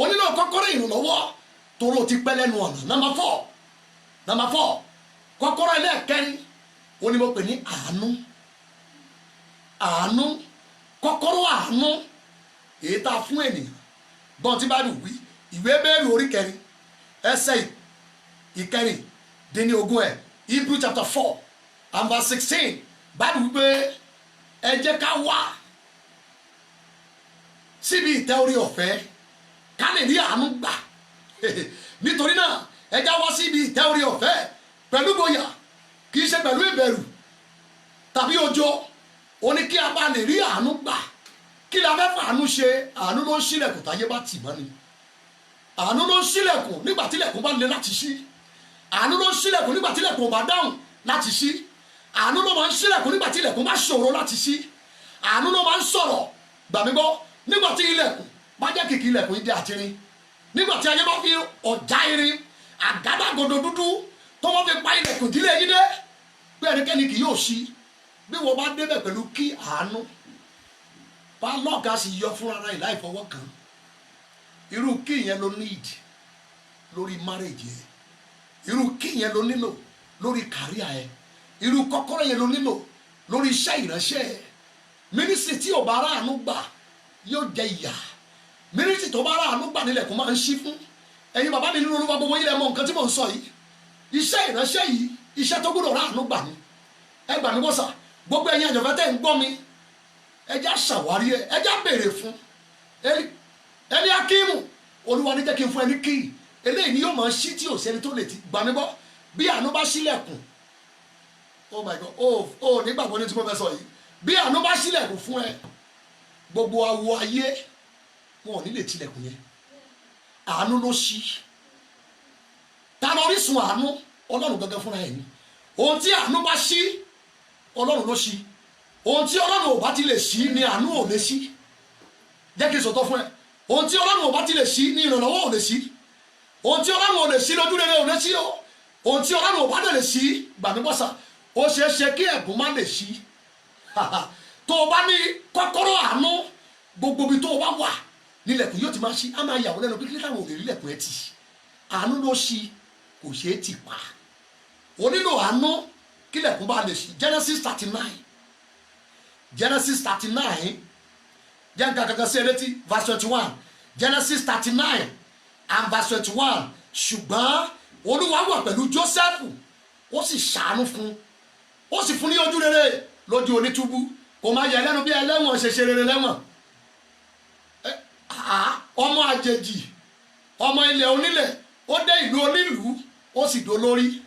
o nílò kọ́kọ́rọ́ ìrànlọ́wọ́ tóró ti pẹ́ lẹ́nu ọ̀nà number 4 kọ́kọ́rọ́ ẹlẹ́ẹ̀kẹrin o ní mo pè ní àánú kọ́kọ́rọ́ àánú èyí tá a fún ènìyàn gbọ́n tí bá dùn wí ìwé Hébérù orí kẹrin ẹsẹ̀ ìkẹrin dín ní ogún ẹ̀ Hebrew chapter 4 and verse 16 báyìí wípé ẹ jẹ́ ká wá síbi ìtẹ́ orí ọ̀fẹ́ ká lè rí àánú gbà nítorí náà ẹ já wá síbi ìtẹ́ orí ọ̀fẹ́ pẹ̀lú gboyà kì í ṣe pẹ̀lú ìbẹ̀rù tàbí ọjọ́ ó ní kí a bá lè rí àánú gbà kí la fẹ́ fàánú ṣe àánú ló ń ṣílẹ̀kùn táyé bá tì mọ́ ni àánú ló ń ṣílẹ̀kùn nígbà tílẹ̀kùn bá le láti ṣí àánú ló ń ṣílẹ̀kùn nígbà tílẹ̀kùn bá dáhùn láti ṣí àánú ló máa ń ṣílẹ̀kùn nígbà tílẹ̀kùn bá ṣòro láti ṣí àánú ló máa ń sọ̀rọ̀ gbàmígbọ́ nígbà tí ilẹ̀kùn bá jẹ́ kìkì ilẹ̀kùn ìdí àtirin nígbà tí ayé bá fi ọ̀já irin àgádágodo dúdú tó wọ́n fi pa ilẹ̀kùn ìdílé yín dé pé ẹnikẹ́ni kì yóò ṣí bí wọ́n bá débẹ̀ pẹ̀lú kí àánú bá lọ́ọ̀gá sì yọ fúnra rẹ̀ láì fọwọ́ kàn irú kí yẹn ló need lórí marriage yẹn irú kí yẹn ló nílò lórí career yẹn irú kọ́kọ́rọ́ yẹn ló nílò lórí iṣẹ́ ìránṣẹ́. Mínísítì tí ò bá ráàánú gbà yóò jẹ ìyà. Mínísítì tó bá ráàánú gbà nílẹ̀ kó máa ń ṣí fún. Ẹ̀yin bàbá mi nínú Olúwa gbogbo yín lẹ mọ̀ nǹkan tí mò ń sọ yìí. Iṣẹ́ ìránṣẹ́ yìí iṣẹ́ tó gbọ́dọ̀ ráàánú gbà ni. Ẹ gbà mí gbọ́ sà, gbogbo ẹ̀yin àjọ̀fẹ́ tẹ́ ń gbọ́ mi, ẹ já ṣàwárí ẹ, ẹ já béèrè fún. Ẹni Akíìmù, Olúwa ní jẹ́ kí n fún ẹni kíì. Eléyìí ni yóò máa ṣí tí ò sẹ́ni tó lè ti gbà mí gbọ́. Bí àánú bá ṣílẹ̀kùn, oh my God, nígbàgbọ́ ní tí mo fẹ́ sọ yìí. Bí àánú bá ṣílẹ̀kùn fún ẹ, gbogbo awo ayé wọn ò ní lè tilẹ̀kùn yẹn. Àánú ló ṣí. Ta ló orísun àánú? Ọlọ́run gangan fúnra ẹ̀ ni. Ohun tí àánú bá ṣí, Ọlọ́run ló ṣí. Ohun tí Ọlọ́run ò bá ti lè ṣí ni àánú ò lè ṣí. Jẹ́ kí n sọ̀tọ̀ fún ẹ. Ohun tí Ọlọ́run ò bá ti lè ṣí ni ìrànlọ́wọ́ ò lè ṣí. Ohun tí Ọlọ́run ò lè ṣí lójú rere ò lè ṣí o. Ohun tí Ọlọ́run ò bá lè ṣí, gbà mí bọ́sà, ó ṣeé ṣe kí ẹ̀bùn má lè ṣí. Tó o bá ní kọ́kọ́rọ́ àánú, gbogbo ibi tó o bá wà nílẹ̀kùn yóò ti máa ṣí. Á máa yàwó lẹ́nu pé kí káwọn ò lè rí lẹ̀kùn ẹ tì. Àánú ló ṣí, kò ṣeé tì pa. O nílò àánú kí lẹ̀kùn bá lè ṣí. Genesis 39 jẹ́ nǹkan kankan sí ẹlẹ́tì verse 21. Genesis 39 and verse 21. Ṣùgbọ́n Olúwa wà pẹ̀lú Jósẹ́fù, ó sì ṣàánú fún, ó sì fún ní ojú rere lójú onítúbú. Kò máa yẹ lẹ́nu bí ẹlẹ́wọ̀n ṣe ṣe rere lẹ́wọ̀n. Ọmọ àjèjì, ọmọ ilẹ̀ onílẹ̀, ó dé ìlú onílùú, ó sì dolórí.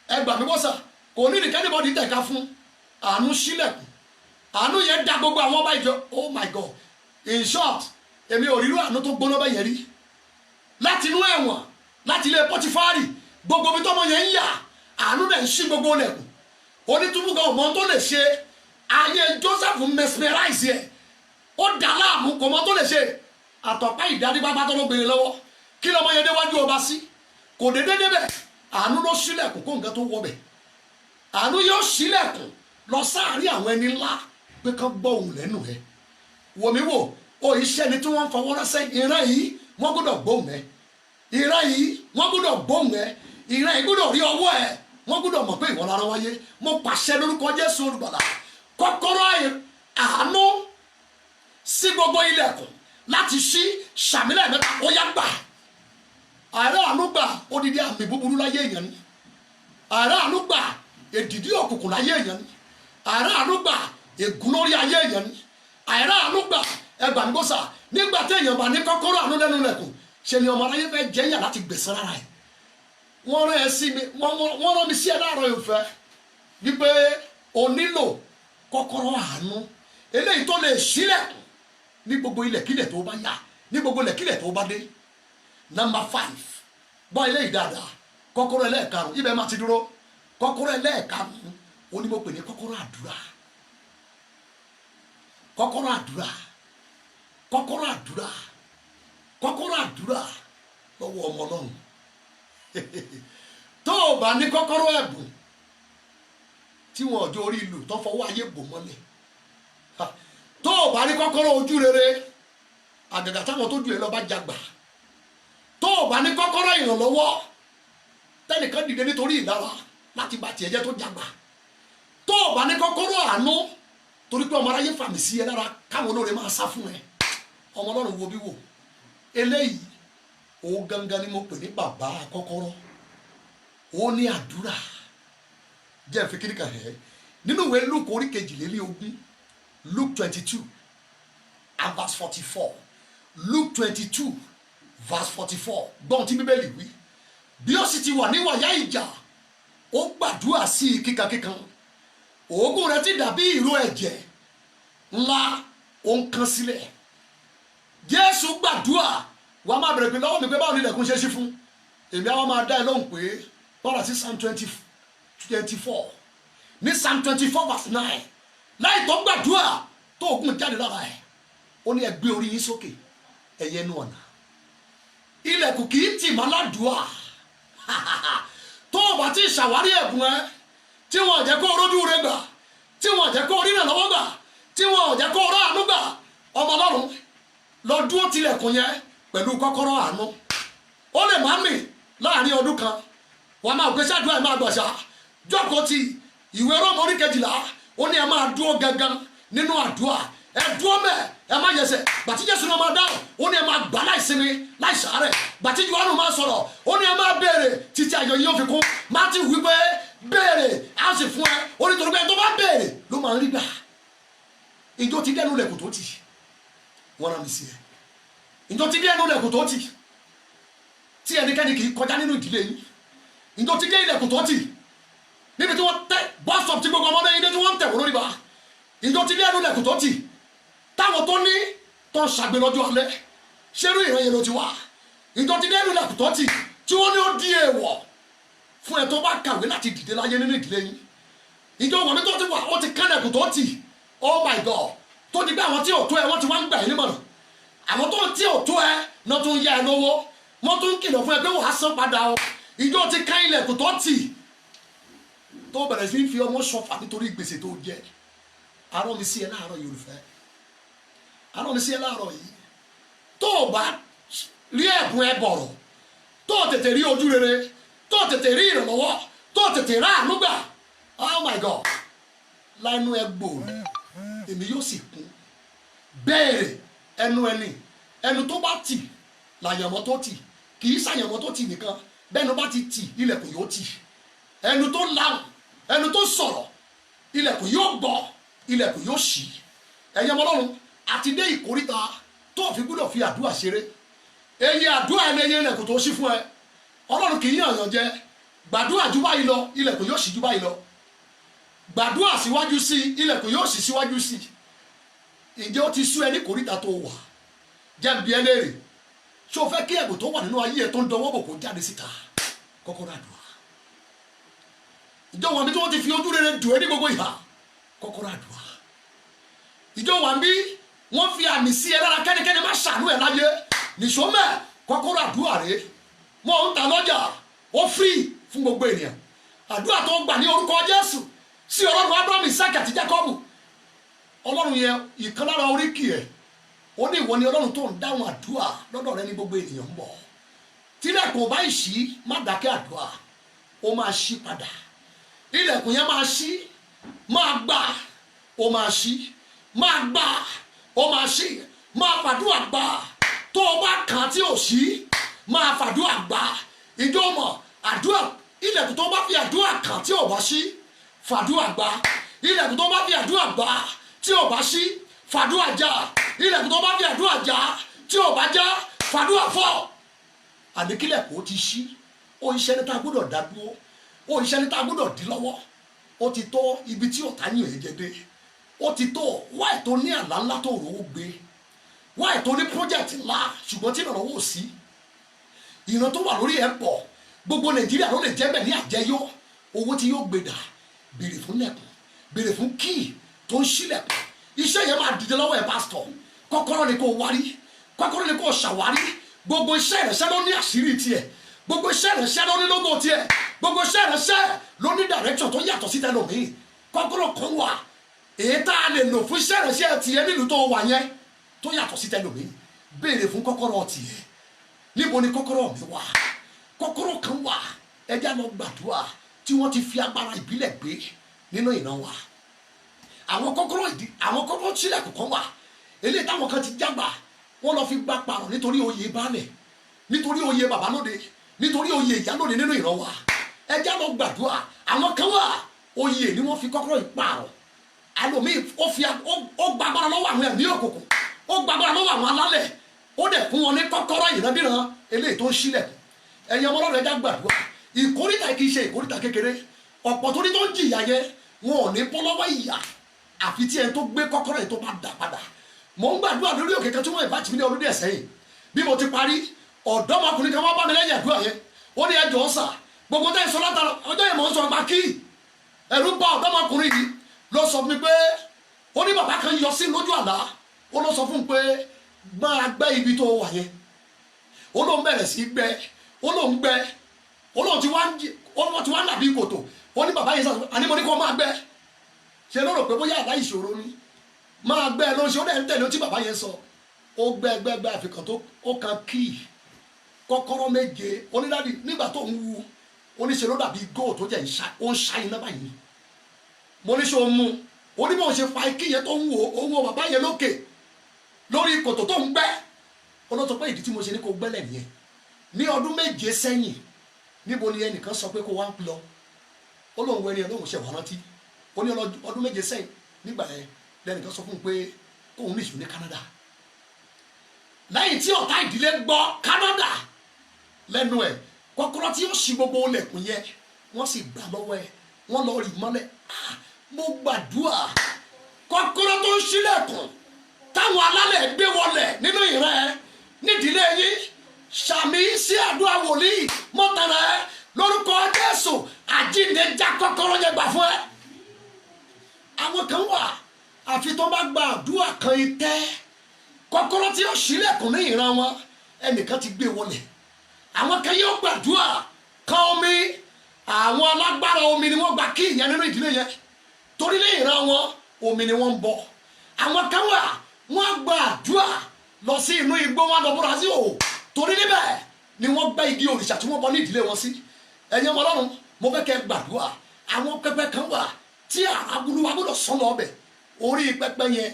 Ẹ gbà mí bọ́sà, kò ní nìkan níbọ̀dì tẹ̀ka fún. Àánú ṣílẹ̀kùn. Àánú yẹn dá gbogbo àwọn ọba ìjọ. Oh my God, in short, èmi ò rírú àánú tó gbóná bẹ́ẹ̀ yẹn rí. Láti inú ẹ̀wọ̀n, láti ilé Pọ́tífárì, gbogbo ibi tọ́mọ yẹn ń yà, àánú dẹ̀ ń ṣí gbogbo lẹ̀kùn. Onítúbú gan ọmọ tó lè ṣe. Ayé Joseph mesmerize ẹ̀, ó dà láàmú, kò mọ tó lè ṣe. Àtọ̀pá ìdádìbàbà tó ló gbèrè lọ́wọ́, kí lọ́mọ yẹn déwájú ọba sí? Kò dédé débẹ̀. Àánú ló ṣílẹ̀kùn kó nǹkan tó wọ bẹ̀. Àánú yóò ṣílẹ̀kùn lọ sáàárín àwọn ẹni ńlá pé kán gbọ́ òun lẹ́nu ẹ̀. Wò mí wò, o iṣẹ́ ni tí wọ́n ń fọwọ́ ránṣẹ́. Ìran yìí wọ́n gbọ́dọ̀ gbóhùn ẹ̀. Ìran yìí wọ́n gbọ́dọ̀ gbóhùn ẹ̀. Ìran yìí gbọ́dọ̀ rí ọwọ́ ẹ̀. Wọ́n gbọ́dọ̀ mọ̀ pé ìwọ lára wáyé. Mo pàṣẹ lórúkọ Jésù Olùgbàlà. Kọ́kọ́rọ́ àánú sí gbogbo ilẹ̀kùn láti ṣí ṣàmìlẹ̀ mẹ́ta ó yá gbà. Ààrẹ àánú gbà odidi àmì búburú láyé èèyàn ni. Ààrẹ àánú gbà èdìdí òkùnkùn láyé èèyàn ni. Ààrẹ àánú gbà ègún lórí ayé èèyàn ni. Ààrẹ àánú gbà ẹgbàmígbòsà nígbà tí èèyàn bá ní kọ́kọ́rọ́ àánú lẹ́nu lẹ̀kùn, ṣe ni ọmọ aráyé fẹ́ jẹ́yà láti gbèsè lára ẹ̀. Wọ́n rán ẹ sí mi, wọ́n rán mi sí ẹ láàárọ̀ ìfẹ́ wípé o nílò kọ́kọ́rọ́ àánú eléyìí tó lè ṣílẹ̀kùn ní gbogbo ilẹ̀kílẹ̀ tó bá yá, ní gbogbo ilẹ̀kílẹ̀ tó bá dé. Number 5, gbọ́ eléyìí dáadáa. Kọ́kọ́rọ́ ẹlẹ́ẹ̀karùn-ún, ibẹ̀ máa ti dúró. Kọ́kọ́rọ́ ẹlẹ́ẹ̀karùn-ún, ó ní mo pè ní kọ́kọ́rọ́ àdúrà. Kọ́kọ́rọ́ àdúrà. Kọ́kọ́rọ́ àdúrà. Kọ́kọ́rọ́ àdúrà lọ́wọ́ ọmọ Ọlọ́run. Tó o bá ní kọ́kọ́rọ́ ẹ̀bùn tí wọn ọjọ́ orí ìlú tó fọwọ́ ayé bò mọ́lẹ̀, tó o bá ní kọ́kọ́rọ́ ojú rere, àgàgà táwọn tó ju ẹ lọ bá jagbà, tó o bá ní kọ́kọ́rọ́ ìrànlọ́wọ́ tẹ́nìkan dìde nítorí ìlara láti bá tiẹ̀ jẹ́ tó jagbà, tó o bá ní kọ́kọ́rọ́ àánú torí pé ọmọ aráyé fàmì sí ẹ lára káwọn olóore máa sá fún ẹ. Ọmọ Ọlọ́run wo bí wò eléyìí, ó gangan ni mo pè ní bàbá kọ́kọ́rọ́. Ó ní àdúrà. Jẹ́ fi kíríkà ẹ̀ nínú ìwé Luke orí 22, Luke 22 and verse 44. Luke 22 verse 44. Gbọ́n tí Bíbélì wí. Bí ó sì ti wà ní wàyà ìjà, ó gbàdúrà sí i kíkankíkan. Òógùn rẹ̀ ti dàbí ìró ẹ̀jẹ̀ ńlá, ó ń kan sílẹ̀. Jésù gbàdúrà. Wàá máa bẹ̀rẹ̀ pé lọ́wọ́ mi pé báwo ni ilẹ̀kùn ṣe ṣí fún. Èmi àwọn máa dá ẹ lóhùn pé bọ́lá sí Psalm 24. Ní Psalm 24 verse 9. Láì tó gbàdúrà tó ògùn jáde lára ẹ̀. Ó ní ẹ gbé orí yín sókè, ẹ̀yin ẹnu ọ̀nà. Ilẹ̀kùn kì í tì má ládùúà. Tó o bá ti ṣàwárí ẹ̀bùn ẹ, tí wọn ò jẹ́ kó rójú rẹ gbà, tí wọn ò jẹ́ kó rí ìrànlọ́wọ́ gbà, tí wọn ò jẹ́ kó rá àánú gbà, ọmọ Ọlọ́run lọ dúró tilẹ̀kùn yẹn pẹ̀lú kọ́kọ́rọ́ àánú. Ó lè má mì láàrin ọdún kan, wọ́n máa gbé ṣáàdúrà ẹ̀ máa gbọ̀ṣà. Jókòó ti ìwé Róòmù orí 12 ó ní ẹ máa dúró gangan nínú àdúrà ẹ dúró mẹ́ ẹ má yẹsẹ̀ gbàtí Jésù náà máa dáhùn ó ní ẹ máa gbà láìsinmi láìsàárẹ̀ gbàtí Jòhánù máa sọ̀rọ̀ ó ní ẹ máa béèrè títí ayọ̀ yìí ó fi kún Mátíù wípé béèrè á sì fún ẹ ó ní torí pé tó bá béèrè ló máa ń rí gbà ìjọ ti dẹnu lẹ̀kùn tó tì wọ́n rán mi sí ẹ ìjọ ti dẹnu lẹ̀kùn tó tì tí ẹnikẹ́ni kì í kọjá nínú ìdílé yín ìjọ ti dé ilẹ̀kùn tó tì níbi tí wọ́n tẹ bọ́sọ̀p tí gbogbo ọmọdé yín dé tí wọ́n ń tẹ̀ wọ́n lórí bá ìjọ ti dẹnu lẹ̀kùn tó tì táwọn tó ní tó ń ṣàgbé lọ́jọ́ alẹ́ ṣerú ìran yẹn ló ti wá ìjọ ti dẹnu lẹ̀kùn tó tì tí wọ́n ní ó di èèwọ̀ fún ẹ tó bá kàwé láti dìde láyé nínú ìdílé yín ìjọ wọn ní tó ti wà ó ti kán lẹ̀kùn tó tì oh my God tó di pé àwọn tí ò tó ẹ wọ́n ti wá ń gbà yín nímọ̀ràn àwọn tó tí ò tó ẹ náà tó ń yá ẹ lówó wọ́n tún ń kìlọ̀ fún ẹ pé wàá san padà o ìjọ ti ká ilẹ̀kùn tó tì tó bẹ̀rẹ̀ sí fi ọmọ ṣọ̀fà nítorí gbèsè tó jẹ arán mi sí ẹ láàárọ̀ yìí olùfẹ́ arán mi sí ẹ láàárọ̀ yìí tó o bá rí ẹ̀bùn ẹ bọ̀rọ̀ tó o tètè rí ojú rere tó o tètè rí ìrànlọ́wọ́ tó o tètè rà àánú gbà oh my God lánú ẹ gbòòrò èmi yóò sì kún béèrè ẹnu tó bá tì làyànmọ́ tó tì kì í ṣàyànmọ́ tó tì nìkan bẹ́ẹ̀ni bá ti tì ilẹ̀kùn yóò tì ẹnu tó lahùn ẹnu tó sọ̀rọ̀ ilẹ̀kùn yóò gbọ́ ilẹ̀kùn yóò ṣí ẹ̀yin ọmọ Ọlọ́run àti dé ìkóríta tó fi gbọ́dọ̀ fi àdúrà ṣeré èyí àdúrà ẹni ẹyẹ ilẹ̀kùn tó ṣí fún ẹ Ọlọ́run kì í yànyàn jẹ gbàdúrà jù báyìí lọ ilẹ̀kùn yóò ṣí jù báyìí lọ gbàdúrà síwájú sí ilẹ̀kùn yóò ṣí síwájú sí ǹjẹ́ ó ti sú ẹ ní kóríta tó wà jẹ́ bí ẹ léèrè ṣé o fẹ́ kí ẹ̀bùn tó wà nínú ayé ẹ tó ń dọwọ́ bò kó jáde síta kọ́kọ́rọ́ àdúrà ìjọ wà mí tí wọ́n ti fi ojú rere dùn ẹ́ ní gbogbo ìhà kọ́kọ́rọ́ àdúrà ìjọ wà mí wọ́n fi àmì sí ẹ lára kẹ́nikẹ́ni má ṣàánú ẹ láyé nìṣó mẹ́ kọ́kọ́rọ́ àdúrà rẹ wọ́n ń ta lọ́jà ó fírì fún gbogbo ènìyàn àdúrà tó gbà ní orúkọ Jésù sí Ọlọ́run Ábúráhámù Ísákì àti Jákọ́bù Ọlọ́run yẹn ìkan lára oríkì ẹ̀ ó ní ìwọ ni Ọlọ́run tó ń dáhùn àdúrà lọ́dọ̀ rẹ ní gbogbo ènìyàn ń bọ̀ tílẹ̀kùn ò bá ṣí má dákẹ́ àdúrà ó máa ṣí padà ilẹ̀kùn yẹn máa ṣí máa gbà ó máa ṣí máa gbà ó máa ṣí máa fàdúrà gbà tó o bá kàn tí ò ṣí máa fàdúrà gbà ìjọ mọ̀ àdúrà ilẹ̀kùn tó bá fi àdúrà kàn tí ò bá ṣí fàdúrà gbà ilẹ̀kùn tó bá fi àdúrà gbà tí ò bá ṣí fàdúrà já ilẹ̀kùn tó bá fi àdúrà já tí ò bá já fàdúrà fọ́ àdékílẹ̀kùn ó ti ṣí ó iṣẹ́ ní tá a gbọ́dọ̀ dá dúró ó iṣẹ́ ní tá a gbọ́dọ̀ dí lọ́wọ́ ó ti tó ibi tí ọ̀tá yàn ẹ́ jẹ dé ó ti tó wáì tó ní àlá ńlá tó rò ó gbé wáì tó ní project ńlá ṣùgbọ́n tí ìrànlọ́wọ́ ò sí ìran tó wà lórí ẹ̀ pọ̀ gbogbo Nàìjíríà ló lè jẹ́ bẹ̀ ní àjẹyó owó tí yóò gbé dà béèrè fún lẹ̀kùn béèrè fún kíì tó ń ṣílẹ̀kùn iṣẹ́ yẹn máa dìde lọ́wọ́ ẹ̀ pásítọ̀ kọ́kọ́rọ́ ni kò wárí kọ́kọ́rọ́ ni kò ṣàwárí gbogbo iṣẹ́ ìrẹsẹ́ ló ní àṣírí tiẹ̀ gbogbo iṣẹ́ ìrẹsẹ́ ló ní lógo tiẹ̀ gbogbo iṣẹ́ ìrẹsẹ́ ló ní direction tó yàtọ̀ sí tẹlòmíì kọ́kọ́rọ́ kan wà èyí tá a lè lò fún iṣẹ́ ìrẹsẹ́ tiẹ̀ nílùú tó wà yẹn tó yàtọ̀ sí tẹlòmíì béèrè fún kọ́kọ́rọ́ tiẹ̀ níbo ni kọ́kọ́rọ́ mi wà kọ́kọ́rọ́ kan wà ẹja lọ gbàdúrà tí wọ́n ti fi agbára ìbílẹ̀ gbé nínú ìran wa àwọn kọ́kọ́rọ́ sílẹ̀kùn kan wà eléyìí táwọn kan ti jágbà wọ́n lọ fi gbá parọ̀ nítorí oyè baálẹ̀ nítorí oyè babalóde nítorí oyè ìyálóde nínú ìran wa ẹjá lọ gbàdúrà àwọn kan wà oyè ni wọ́n fi kọ́kọ́rọ́ ìparọ̀ àlòmíì ó gbàgbára lọ́wọ́ àwọn ẹ̀mí òkùnkùn ó gbàgbára lọ́wọ́ àwọn alálẹ̀ ó dẹ̀ fún wọn ní kọ́kọ́rọ́ ìrandíran eléyìí tó ń sílẹ̀kùn ẹ̀yin ọmọ Ọlọ́run ẹjá gbàdúrà ìkórìtà kì í ṣe ìkórìtà kékeré ọ̀pọ̀ torí tó ń jìyà yẹn wọn ò ní bọ́ lọ́wọ́ ìyà àfi tí ẹni tó gbé kọ́kọ́rọ́ yìí tó bá dà padà mò ń gbàdúrà lórí òkè kan tí wọ́n ìbá tì mí ní ọdún díẹ̀ sẹ́yìn bí mo ti parí ọ̀dọ́mọkùnrin kan wá bá mi lẹ́yìn àdúrà yẹn ó ní ẹjọ́ ọ̀sà gbogbo tẹ́ ìsọ látara ọjọ́ yẹn mò ń sọ ọgbà kí ẹ̀rù bá ọ̀dọ́mọkùnrin yìí ló sọ fún mi pé ó ní bàbá kan yọ sí lójú àlá ó ló sọ fún mi pé máa gbẹ́ ibi tó wà yẹn ó lóun bẹ̀rẹ̀ sí gbẹ́ ó lóun gbẹ́ ó lóun ti wá nàbí kòtò ó ní bàbá yẹn sọ àní mo ní kó máa gbẹ́ ṣe ló rò pé bóyá àlá ìṣòro ni máa gbẹ́ ló ń ṣe ó dẹ̀ ń tẹ̀lé tí bàbá yẹn sọ ó gbẹ́ àfikàn tó ó kan kíì kọ́kọ́rọ́ méje onídàdí nígbà tó ń wu oníṣẹ́ ló dàbí góò tó jẹ́ ó ń ṣá iná báyìí mo ní ṣe ó mú onímọ̀ ṣe fa ikí yẹn tó ń wo bàbá yẹn lókè lórí kòtò tó ń gbẹ́ olóòtú pé ìdí tí mo ṣe ní kó gbẹ́lẹ̀ nìyẹn ní ọdún 7 sẹ́yìn níbo ni ẹnìkan sọ pé kó wá ń lọ ó lóun wẹ́ni ẹ̀ lóun ṣe wà rántí ó ní ọdún 7 sẹ́yìn nígbà yẹn lẹ́nìkan sọ fún un pé kóun ní ìṣòro ní Canada lẹ́yìn tí ọ̀tá ìdílé gbọ́ Canada lẹ́nu ẹ̀ kọ́kọ́rọ́ tí ó ṣí gbogbo olẹ̀kùn yẹn wọ́n sì gbà lọ́wọ́ ẹ̀ wọ́n lọ rì mọ́lẹ̀ mo gbàdúrà kọ́kọ́rọ́ tó ń ṣílẹ̀kùn táwọn alálẹ̀ gbé wọlé nínú ìran ẹ̀ nídìílé yín sàmì sí àdúrà wòlíì mọ́tàrà ẹ̀ lórúkọ Jésù àjíǹde já kọ́kọ́rọ́ yẹn gbà fún ẹ. àwọn kan wà àfi tó bá gba àdúrà kan itẹ́ kọ́kọ́rọ́ tí ó ṣílẹ̀kùn ní ìran wọn ẹnìkan ti gbé wọlé àwọn kan yóò gbàdúrà kan omi àwọn alágbára omi ni wọ́n gba kí ìyẹn nínú ìdílé yẹn torí ní ìran wọn omi ni wọ́n ń bọ àwọn kan wà wọ́n gbàdúrà lọ sí inú igbó wọn lọ búra sí o torí níbẹ̀ ni wọ́n gbẹ́ igi òrìṣà tí wọ́n bọ ní ìdílé wọn sí ẹ̀yin ọmọ Ọlọ́run mo fẹ́ kẹ́ gbàdúrà àwọn pẹpẹ kan wà tí àràbùrú wa gbọ́dọ̀ sọ lọ ọbẹ̀ orí pẹpẹ yẹn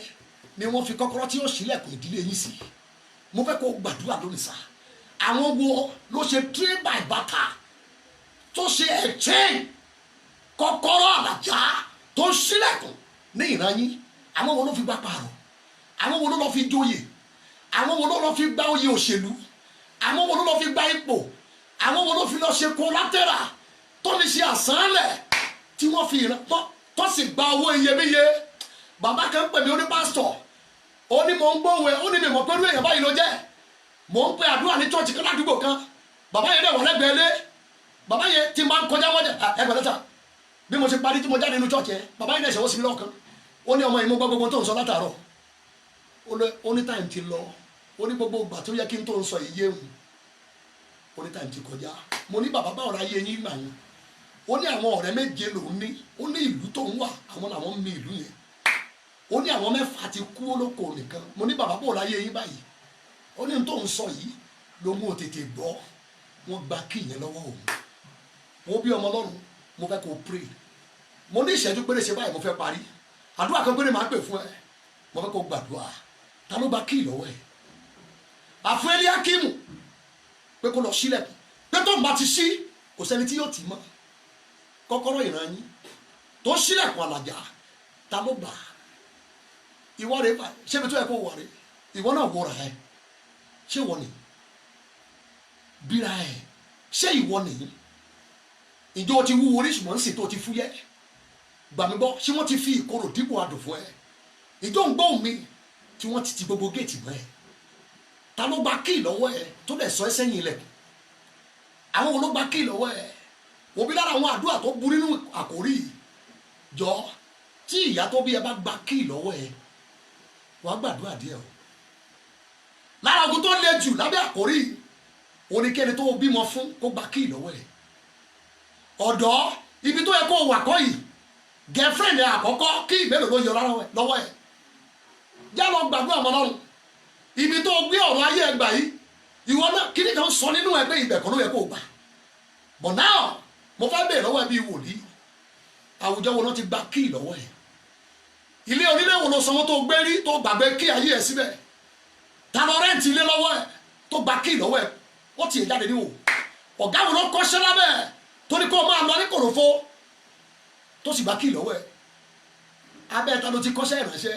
ni wọ́n fi kọ́kọ́rọ́ tí ó ṣílẹ̀kùn ìdílé yín sí mo fẹ́ kó gbàdúrà lónìí sá àwọn wo ló ṣe trade by barter tó ṣe exchange kọ́kọ́rọ́ àlàjá tó ṣílẹ̀kùn ní ìran yín àwọn wo ló fi gbà pààrọ̀ àwọn wo ló lọ fi joyè àwọn wo ló lọ fi gba oyè òṣèlú àwọn wo ló lọ fi gba ipò àwọn wo ló fi lọ ṣe collateral tó ní ṣe àsánlẹ̀ tí wọ́n fi ìran tó sì gba owó iyebíye bàbá kan pè mí ó ní pásítọ̀ ó ní mò ń gbóhùn ẹ ó ní mi mọ̀ pé irú èèyàn báyìí ló jẹ́ mò ń pe àdúrà ní chọ́ọ̀chì kan ládùúgbò kan bàbá yẹn dẹ̀ wọ́n lẹ́gbẹ̀ẹ́ lé bàbá yẹn ti máa ń kọjá wọ́n jẹ́ ẹgbẹ̀rún lẹ́tà bí mo ṣe parí tí mo jáde nínú chọ́ọ̀chì yẹn bàbá yẹn dẹ̀ ṣẹ̀wọ́ sí mi lọ́ọ̀kan ó ní ọmọ yìí mo gbọ́ gbogbo tó ń sọ látàárọ̀ ó ní táìmù ti lọ ó ní gbogbo ìgbà tó yẹ kí n tó ń sọ yìí yéwu ó ní táìmù ti kọjá mo ní bàbá báwo la yé yín gbà yín ó ní àwọn ọ̀rẹ́ méje lòún ní ó ní ìlú tó ń wà àwọn làwọn ń mi ìlú yẹn ó ní àwọn 6 ti kú olóko nìkan mo ní bàbá báwo la yé yín báyìí ó ní tó ń sọ yìí ló mú tètè gbọ́ wọ́n gba kí ìyẹn lọ́wọ́ òun mo bí ọmọ Ọlọ́run mo fẹ́ kó pray mo ní ìṣẹ́jú péré ṣe báyìí mo fẹ́ parí àdúrà kan péré máa pè fún ẹ mo fẹ́ kó gbàdúrà ta ló gba kí lọ́wọ́ ẹ àfún Eliakimu pé kó lọ sílẹ̀kùn pé tó ń bá ti ṣí kò sẹ́ni tí yóò tì mọ́ kọ́kọ́rọ́ ìran yín tó sílẹ̀kùn àlàjá ta ló gbà ìwọ rẹ ṣé ibi tó yẹ kó wọ rẹ ìwọ náà wọra ẹ ṣé ìwọ ni bíra ẹ ṣé ìwọ nìyí ìjọ ti wúwo orí ṣùgbọ́n sì tó ti fúyẹ́ gbàmígbọ́ ṣé wọ́n ti fi ìkorò dípò adùn fún ẹ ìjọ ń gbóhùn mi tí wọ́n ti gbogbo géètì mọ́ ẹ ta ló gba kíì lọ́wọ́ ẹ tó lè sọ ẹ sẹ́yìn ilẹ̀kùn àwọn wo ló gba kíì lọ́wọ́ ẹ wò bí lára àwọn àdúrà tó burú nínú àkórí jọ tí ìyá tó bí ẹ bá gba kíì lọ́wọ́ ẹ wàá gbàdúrà díẹ̀ o lára ogun tó le jù lábẹ́ àkórí oníkẹ́ni tó bímọ fún kó gba kíì lọ́wọ́ ẹ ọ̀dọ́ ibi tó yẹ kó wà kọ́ yìí girlfriend ẹ àkọ́kọ́ kí ìbéèrè ló yọ lọ́wọ́ ẹ já lọ gbàdúrà mọ́ lọ́rùn ibi tó gbé ọ̀rọ̀ ayé ẹgbà yìí ìwọ náà kí ni kan sọ nínú ẹgbẹ́ ibẹ̀ kan ló yẹ kó gbà but now mo fẹ́ bèèrè lọ́wọ́ ẹ bí wòlíì àwùjọ wo ló ti gba kíì lọ́wọ́ ẹ ilé onílé wo ló sanwó tó gbé rí tó gbàgbé kí ayé ẹ síbẹ̀ ta lọ rẹ́ǹtì ilé lọ́wọ́ ẹ tó gba kíì lọ́wọ́ ẹ ó tiẹ̀ jáde níwò ọ̀gá wo ló kọ́ṣẹ́ lábẹ́ ẹ torí kó o máa lọ ní kòròfo tó sì gba kíì lọ́wọ́ ẹ abẹ́ ta ló ti kọ́ṣẹ́ ìránṣẹ́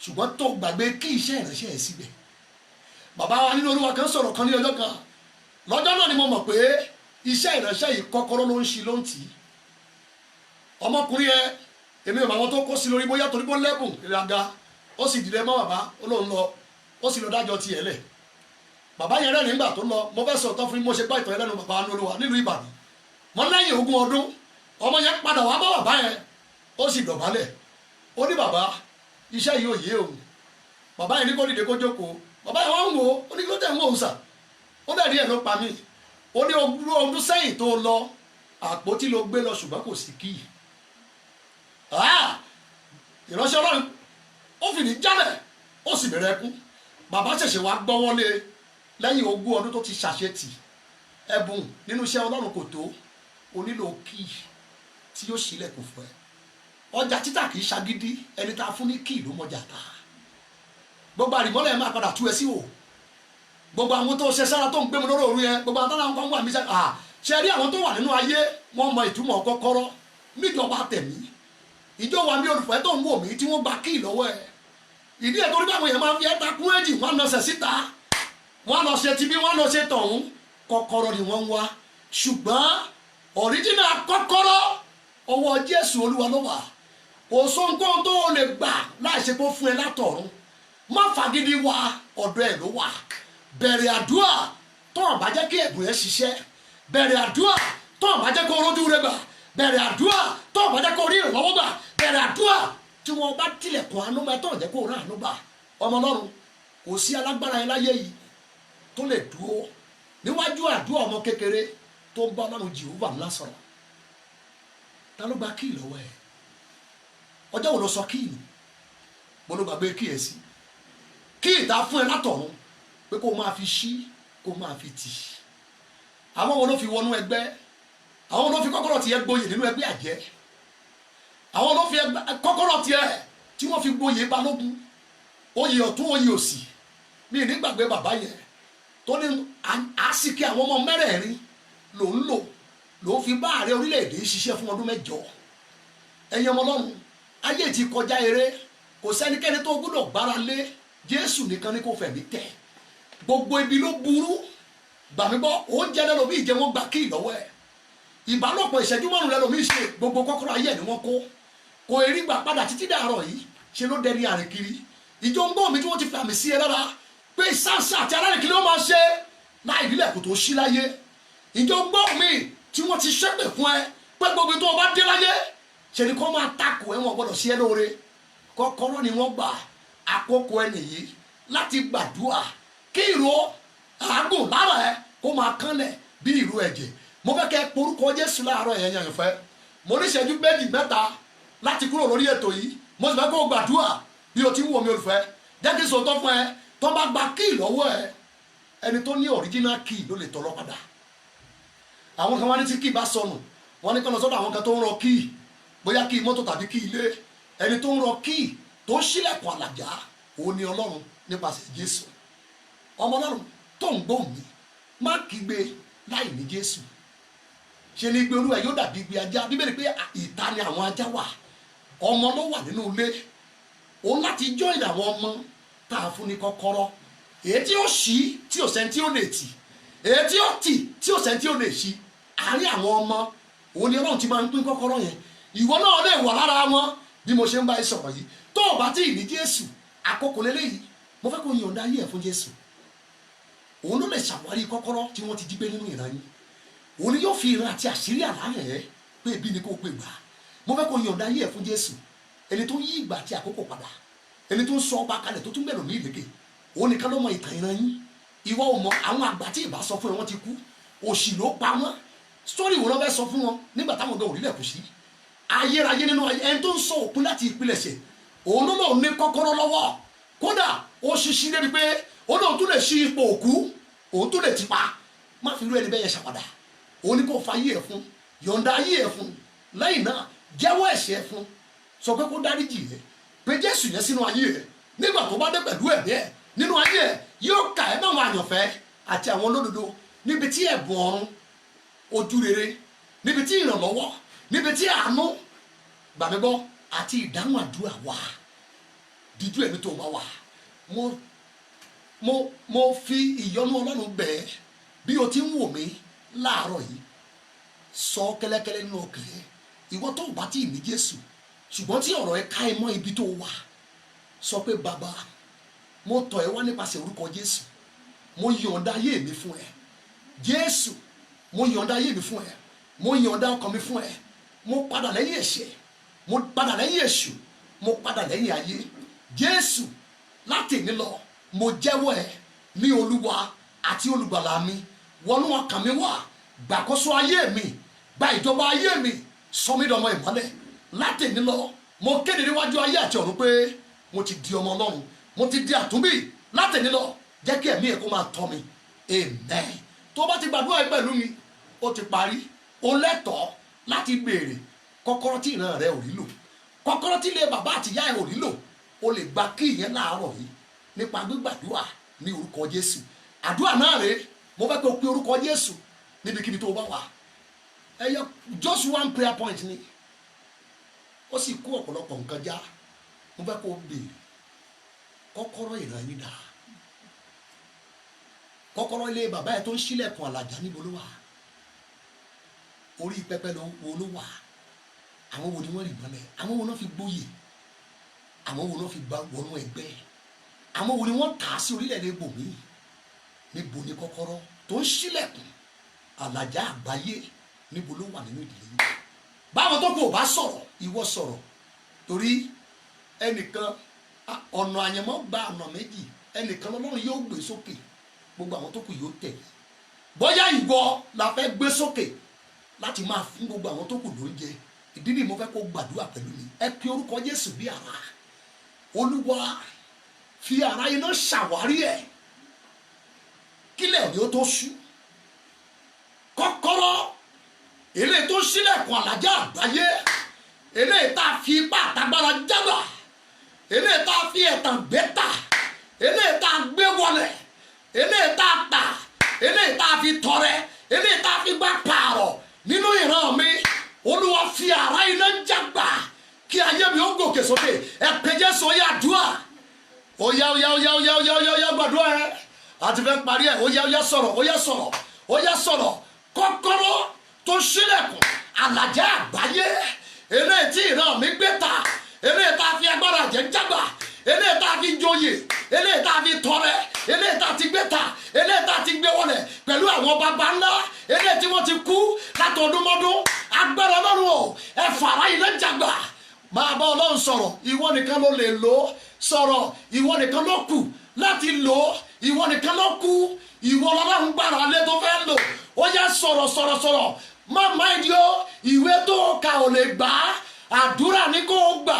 ṣùgbọ́n tó gbàgbé kí iṣẹ́ ìránṣẹ́ ẹ síbẹ̀ bàbá wa nínú Olúwa kan sọ̀rọ̀ kan ní ọjọ́ kan lọ́jọ́ náà ni mo mọ̀ pé iṣẹ́ ìránṣẹ́ yìí kọ́kọ́rọ́ ló ń ṣí ló ń tì í ọmọkùnrin yẹn èmi ò mọ àwọn tó kó sí lórí bóyá torí bó lẹ́bùn ìràga ó sì dìde mọ́ bàbá ó lóun lọ ó sì lọ dájọ́ tiẹ̀ lẹ̀ bàbá yẹn rẹ̀ nígbà tó lọ mo fẹ́ sọ tán fún mi mo ṣe gbá ìtàn yẹn lẹ́nu bàbá wa ní Olúwa nílùú Ìbàdàn wọn lẹ́yìn 20 ọdún ọmọ yẹn padà wá bá bàbá yẹn ó sì dọ̀bálẹ̀ ó ní bàbá iṣẹ́ yìí ò yé òun bàbá yẹn ní kó dìde kó jókòó bàbá yẹn wá ń wò ó ní kí ló tẹ̀ ń wò ó sà ó dẹ̀ rí ẹ̀ ló pa mí ó ní ọdún sẹ́yìn tó lọ àpótí ló gbé lọ ṣùgbọ́n kò sí kíì ìránṣẹ́ Ọlọ́run ó fìdí jálẹ̀ ó sì bẹ̀rẹ̀ ẹkún bàbá ṣẹ̀ṣẹ̀ wá gbọ́wọ́lé lẹ́yìn 20 ọdún tó ti ṣàṣetì ẹ̀bùn nínú iṣẹ́ Ọlọ́run kò tó o nílò kíì tí yóò ṣílẹ̀kùn fún ẹ ọjà títà kì í ṣagídí, ẹni tá a fún ní kíì ló mọjà ta. Gbogbo àrìmọ́lẹ̀ máa padà tú ẹ sí o. Gbogbo àwọn tó ṣe sára tó ń gbé mi lórí òru yẹn, gbogbo àwọn tó náà ń kọ́ wà mí sẹ́ ṣe rí àwọn tó wà nínú ayé wọ́n mọ ìtumọ̀ kọ́kọ́rọ́ níjọba tẹ̀mí. Ìjọ wa mi olùfẹ́ tó ń wò mí tí wọ́n gba kíì lọ́wọ́ ẹ̀. Ìdí ẹ̀ torí báwọn èèyàn máa ń fi ẹ́ta kún èjì, wọ́n lọ sẹ̀ síta, wọ́n lọ ṣe tibí, wọ́n lọ ṣe tọ̀hún. Kọ́kọ́rọ́ ni wọ́n ń wá, ṣùgbọ́n ọ̀ríjìnà kọ́kọ́rọ́ ọwọ́ Jésù Olúwa ló wà. Kò sóhunkóhun tó o lè gbà láì ṣe kó fún ẹ látọ̀run. Má fagídí wá, ọ̀dọ̀ ẹ̀ ló wà. Bẹ̀rẹ̀ àdúrà tó ò bá jẹ́ kí ẹ̀bùn ẹ̀ ṣiṣẹ́. Bẹ̀rẹ̀ àdúrà tó ò bá jẹ́ kó rojú rẹ gbà. Bẹ̀rẹ̀ àdúrà tó ò bá jẹ́ kó rí ìrànlọ́wọ́ gbà. Bẹ̀rẹ̀ àdúrà tí wọ́n bá tilẹ̀kùn àánú mẹ́ tó ò jẹ́ kó rán àánú gbà. Ọmọ Ọlọ́run, kò sí alágbára yẹn láyé yìí tó lè dúró níwájú àdúrà ọmọ kékeré tó ń bá Ọlọ́run Jèhófà ńlá sọ̀rọ̀. Ta ló gba kíì lọ́wọ́ ẹ̀? Ọjọ́ wo ló sọ kíì nù? Mo ló gbàgbé kíì ẹ̀ sí. Kíì ta fún ẹ látọ̀run pé kó máa fi ṣí, kó máa fi tì. Àwọn wo ló fi wọnú ẹgbẹ́? Àwọn ló fi kọ́kọ́rọ́ tiẹ̀ gboyè nínú ẹgbẹ́ àjẹ́. Àwọn ló fi kọ́kọ́rọ́ tiẹ̀ tí wọ́n fi gboyè balógun. Oyè ọ̀tún, oyè òsì. Mi ní gbàgbé bàbá yẹn tó ní àsìkí àwọn ọmọ mẹ́rẹ̀ẹ̀rin ló ń lò ló fi bá ààrẹ orílẹ̀-èdè ṣiṣẹ́ fún ọdún 8. Ẹ̀yin ọmọ Ọlọ́run, ayé ti kọjá eré, kò sẹ́nikẹ́ni tó gbọ́dọ̀ gbára lé. Jésù nìkan ni kò fẹ̀mí tẹ̀. Gbogbo ibi ló burú. Gbàmígbọ́, oúnjẹ lẹ́lòmí ìjẹ wọn gbà kíì lọ́wọ́ ẹ̀. Ìbálòpọ̀ ìṣẹ́jú márùn lẹ́lòmí ṣe, gbogbo kọ́kọ́rọ́ ayé ni wọ́n kó. Kò erí gbà padà títí dàárọ̀ yìí, ṣe ló dẹni àrìnkiri. Ìjọ ń gbọ́ mi tí wọ́n ti fàmì sí ẹ lára pé sáǹsà àti alárìnkiri ó máa ṣe láì nílẹ̀ kò tó ṣí láyé. Ìjọ ń gbọ́ mi tí wọ́n ti ṣépè fún ẹ pé gbogbo tó o bá dé láyé ṣe ni kó máa takò ẹ, wọn gbọ́dọ̀ sí ẹ lóore. Kọ́kọ́rọ́ ni wọ́n gbà. Àkókò ẹ nìyí láti gbàdúrà kí ìró àágùn lára ẹ kó máa kánlẹ̀ bí ìró ẹ̀jẹ̀. Mo fẹ́ kẹ́ porúkọ Jésù láàárọ̀ ẹ̀yẹn yẹn fẹ́. Mo ní ìṣẹ́jú 2 3 láti kúrò lórí ètò yìí. Mo sì fẹ́ kó gbàdúrà bí o ti ń wò mí olùfẹ́. Jẹ́ kí n sòótọ́ fún ẹ, tó bá gba kíì lọ́wọ́ ẹ, ẹni tó ní original kíì ló lè tọrọ padà. Àwọn kan wá ní tí kíì bá sọnù, wọ́n ní kí wọ́n lọ sọ́dọ̀ àwọn kan tó ń rọ kíì, bóyá kíì mọ́tò tàbí kíì ilé. Ẹni tó ń rọ kíì tó ń ṣílẹ̀kùn àlàjá, òun ni Ọlọ́run nípasẹ̀ Jésù. Ọmọ Ọlọ́run tó ń gbóhùn mi, má kígbe láì ní Jésù. Ṣe ni igbe Olúwa yóò dàbí igbe ajá. Bíbélì pé ìta ni àwọn ajá wà, ọmọ ló wà nínú ilé. Òun láti join àwọn ọmọ tá a fún ní kọ́kọ́rọ́. Èyí tí ó ṣí tí ò sẹ́ni tí ó lè tì, èyí tí ó tì tí ò sẹ́ni tí ó lè ṣí. Àárín àwọn ọmọ òun ni Ọlọ́run ti máa ń pín kọ́kọ́rọ́ yẹn. Ìwọ náà lè wà lára wọn bí mo ṣe ń bá ẹ sọ̀rọ̀ yìí. Tó o bá tí ì ní Jésù, àkókò lélẹ́yìí, mo fẹ́ kó yọ̀ǹda ayé ẹ̀ fún Jésù. Òun ló lè ṣàwárí kọ́kọ́rọ́ tí wọ́n ti jí gbé nínú ìran yín. Òun ni yóò fi ìran àti àṣírí àlàyé ẹ pé ibi ni kò pè gbà. Mo fẹ́ kó yọ̀ǹda ayé ẹ̀ fún Jésù. Ẹni tó yí ìgbà àti àkókò padà, ẹni tó ń sọ ọba kalẹ̀ tó tún bẹ̀rù ní ìlékè. Òun nìkan ló mọ ìtàn ìran yín. Ìwọ ò mọ àwọn àgbà tí ìbá sọ fún ẹ wọ́n ti kú. Òṣì ló pa wọ́n. Sítórì wo ló fẹ́ sọ fún wọn nígbà táwọn ọ̀dọ́ òrìlẹ̀ kù sí. Ayérayé nínú ayé, ẹni tó ń sọ òpin láti ìpilẹ̀ṣẹ̀, òun ló lòun ní kọ́kọ́rọ́ lọ́wọ́. Kódà ó ṣiṣi débi pé ó lóun tún lè ṣí ipò òkú, òun tún lè ti pa. Má fi irú ẹni bẹ́ẹ̀ yẹn ṣàpàdà. Òun ní kò fa ayé ẹ̀ fún, yọ̀ǹda ayé ẹ̀ fún. Lẹ́yìn náà jẹ́wọ́ ẹ̀ṣẹ̀ ẹ̀ fún. Sọ pé kó dáríjì ẹ, pé Jésù yẹn sínú ayé ẹ. Nígbà tó bá dé pẹ̀lú ẹ̀mí ẹ nínú ayé ẹ, yóò kà ẹ́ máwọn àyànfẹ́ àti àwọn olódodo níbi tí ẹ̀bùn ọ̀run, ojú rere, níbi tí ìrànlọ́wọ́, níbi tí àánú, gbàmígbọ́ àti ìdáhùn àdúrà wà. Díjú ẹ̀mí tó bá wà. Mo fi ìyọ́nú Ọlọ́run bẹ̀ ẹ́ bí o ti ń wò mí láàárọ̀ yìí. Sọ kẹ́lẹ́kẹ́lẹ́ nínú ọkàn ẹ. Ìwọ tó bá tí ì ní Jésù, ṣùgbọ́n tí ọ̀rọ̀ ẹ ká ẹ mọ́ ibi tó wà, sọ pé bàbá, mo tọ̀ ẹ́ wá nípasẹ̀ orúkọ Jésù. Mo yọ̀ǹda ayé mi fún ẹ. Jésù, mo yọ̀ǹda ayé mi fún ẹ. Mo yọ̀ǹda ọkàn mi fún ẹ. Mo padà lẹ́yìn ẹ̀ṣẹ̀, mo padà lẹ́yìn èṣù, mo padà lẹ́yìn ayé. Jésù, láti èní lọ, mo jẹ́wọ́ ẹ ní Olúwa àti olùgbàlà mi. Wọnú ọkàn mi wá, gbàkóso ayé mi, gba ìjọba ayé mi, sọ mí dọmọ ìmọ́lẹ̀. Láti èní lọ, mo kéde níwájú ayé àti ọ̀run pé mo ti di ọmọ Ọlọ́run, mo ti di àtúnbí. Láti èní lọ, jẹ́ kí ẹ̀mí ẹ̀ kó máa tọ́ mi. Amen. Tó bá ti gbàdúrà yìí pẹ̀lú mi, ó ti parí. O lẹ́tọ̀ọ́ láti béèrè kọ́kọ́rọ́ tí ìran rẹ ò rí lò, kọ́kọ́rọ́ tí ilé bàbá àti ìyá ẹ ò nílò o lè gba kí ìyẹn láàárọ̀ yìí nípa gbígbàdúrà ní orúkọ Jésù. Àdúrà náà rèé, mo fẹ́ kó o pe orúkọ Jésù níbikíbi tó o bá wà. Ẹyọ just one prayer point ni ó sì kó ọ̀pọ̀lọpọ̀ nǹkan já. Mo fẹ́ kó o béèrè kọ́kọ́rọ́ ìran yín dà. Kọ́kọ́rọ́ ilé bàbá ẹ tó ń ṣílẹ̀kùn àlàjá níbo ló wà? Orí pẹpẹ wo ló wà? Àwọn wo ni wọ́n rì mọ́lẹ̀? Àwọn wo náà fi gbóyè? Àwọn wo náà fi gba wọnú ẹgbẹ́? Àwọn wo ni wọ́n kà á sí orílẹ̀-èdè ibòmíì? Níbo ni kọ́kọ́rọ́ tó ń ṣílẹ̀kùn àlàjá àgbáyé níbo ló wà nínú ìdílé yìí? Báwọn tó kù ò bá sọ̀rọ̀, ìwọ sọ̀rọ̀. Torí ẹnìkan ọ̀nà àyànmọ́ gba ọ̀nà méjì, ẹnìkan lọ́lọ́run yóò gbé sókè, gbogbo àwọn tó kù yóò tẹ̀lé. Bóyá ìwọ la fẹ́ gbé sókè láti máa fún gbogbo àwọn tó kù lóúnjẹ. Ìdí ni mo fẹ́ kó gbàdúrà pẹ̀lú mi. Ẹ pe orúkọ Jésù bí àrá. Olúwa fi àrá iná ṣàwárí ẹ̀ kílẹ̀ ni ó tó ṣú. Kọ́kọ́rọ́ eléyìí tó ṣílẹ̀kùn àlàjá àgbáyé, eléyìí tá a fi ipá àtagbára jágbà, eléyìí tá a fi ẹ̀tàn gbé tà, eléyìí tá a gbé wọlẹ̀, eléyìí tá a tà, eléyìí tá a fi tọrẹ, eléyìí tá a fi gbá pààrọ̀ nínú ìran mi. Olúwa fi àrá iná jágbà kí ayé mi ó gòkè sókè. Ẹ pe Jésù, ó yá àdúrà. Ó yá gbàdúrà ẹ. Àti fẹ́ parí ẹ̀, ó yá sọ̀rọ̀, ó yá sọ̀rọ̀, ó yá sọ̀rọ̀. Kọ́kọ́rọ́ tó ṣílẹ̀kùn àlàjá àgbáyé, eléyìí tí ìran mi gbé ta, eléyìí tá a fi agbára jẹ jágbà, eléyìí tá a fi joyè, eléyìí tá a fi tọrẹ, eléyìí tá a ti gbé ta, eléyìí tá a ti gbé wọlẹ̀ pẹ̀lú àwọn baba ńlá, eléyìí tí wọ́n ti kú látọdúnmọ́dún. Agbára Ọlọ́run o, ẹ fàrá iná jágbà. Máa bá Ọlọ́run sọ̀rọ̀, ìwọ nìkan ló lè lò ó. Sọ̀rọ̀, ìwọ nìkan ló kù láti lò ó. Ìwọ nìkan ló kù, ìwọ lọ́lọ́run gbára lé tó fẹ́ lò. Ó yá sọ̀rọ̀. Má máìdí o, ìwé tó kà ò lè gbà á. Àdúrà ní kó o gbà.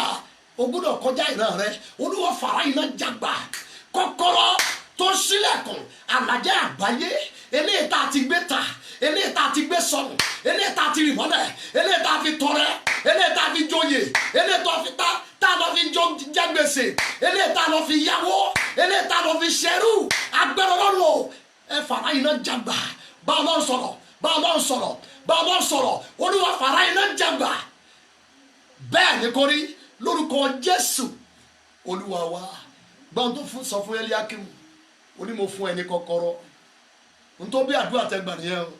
O gbọ́dọ̀ kọjá ìran rẹ. Olúwa fàrá iná jágbà. Kọ́kọ́rọ́ tó ṣílẹ̀kùn àlàjá àgbáyé, eléyìí tá a ti gbé ta, eléyìí tá a ti gbé sọnù, eléyìí tá a ti rì mọ́lẹ̀, eléyìí tá a fi tọrẹ, eléyìí tá a fi joyè, eléyìí tá a lọ fi jẹ gbèsè, eléyìí tá a lọ fi yáwó, eléyìí tá a lọ fi ṣẹrú. Agbára Ọlọ́run o, ẹ fàrá iná jágbà. Bá Ọlọ́run sọ̀rọ̀, Olúwa fàrá iná jágbà. Bẹ́ẹ̀ ni kò rí lórúkọ Jésù Olúwa wa. Gbọ́n tó sọ fún Eliakim, ó ní mo fún ẹ ní kọ́kọ́rọ́. N tó bí àdúrà tẹgbà nìyẹn o.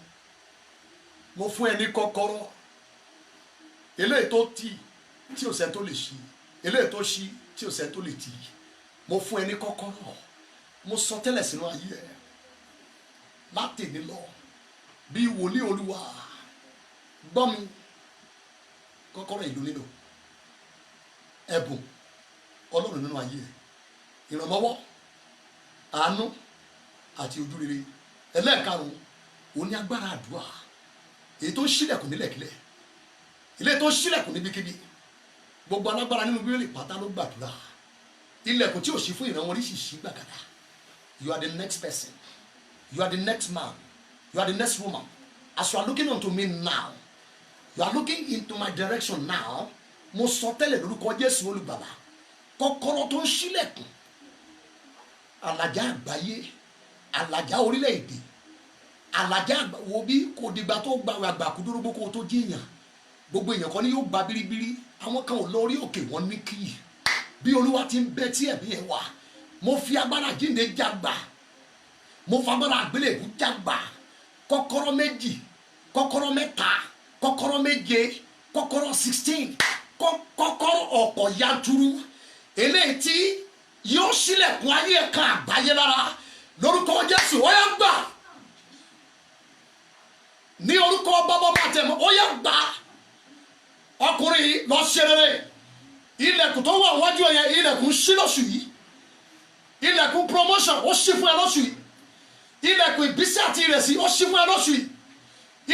Mo fún ẹ ní kọ́kọ́rọ́. Eléyìí tó tì tí ò sẹ́ tó lè ṣí, eléyìí tó ṣí tí ò sẹ́ tó lè tì. Mo fún ẹ ní kọ́kọ́rọ́. Mo sọ tẹ́lẹ̀ sínú ayé ẹ láti ní lọ bí wòlíì Olúwa. Gbọ́ mi, kọ́kọ́rọ́ ìlú nílò ẹ̀bùn Ọlọ́run nínú ayé ẹ, ìrànlọ́wọ́, àánú àti ojúrere. Ẹlẹ́ẹ̀karùn-ún, ó ní agbára àdúrà, èyí tó ń ṣílẹ̀kùn nílẹ̀kílẹ̀, ilé tó ń ṣílẹ̀kùn níbikíbi. Gbogbo alágbára nínú Bíbélì pátá ló gbàdúrà. Ilẹ̀kùn tí ò ṣí fún ìran wọn rí sì ṣí gbàgàdà. You are the next person, you are the next man, you are the next woman. As you are looking unto me now, you are looking into my direction now. Mo sọ tẹ́lẹ̀ lórúkọ Jésù olùgbàlà, kọ́kọ́rọ́ tó ń ṣílẹ̀kùn àlàjá àgbáyé, àlàjá orílẹ̀-èdè, àlàjá wo bí kò dìgbà tó gba àgbàkú dúrógbó kó tó jíyàn. Gbogbo èèyàn kan ní yóò gba biribiri, àwọn kan ò lọ orí òkè wọn ní kíyì. Bí Olúwa ti ń bẹ tí ẹ̀mí ẹ̀ wà, mo fi agbára jíǹde jágbà, mo fi agbára àgbélébù jágbà. Kọ́kọ́rọ́ méjì, kọ́kọ́rọ́ mẹ́ta, kọ́kọ́rọ́ méje, kọ́kọ́rọ́ 16, kọ́kọ́rọ́ ọ̀pọ̀ yanturu, eléyìí tí yóò ṣílẹ̀kùn ayé ẹ̀ka àgbáyé lára lórúkọ Jésù. Ó yá gbà ní orúkọ bàbá màtẹ̀mọ́. Ó yá gbà. Ọkùnrin lọ ṣe rere. Ilẹ̀kùn tó wà wájú ẹ̀yẹ, ilẹ̀kùn ṣí lóṣù yìí. Ilẹ̀kùn promotion ó ṣí fún ẹ lóṣù yìí. Ilẹ̀kùn ìbísí àti ìrẹsì ó ṣí fún ẹ lóṣù yìí.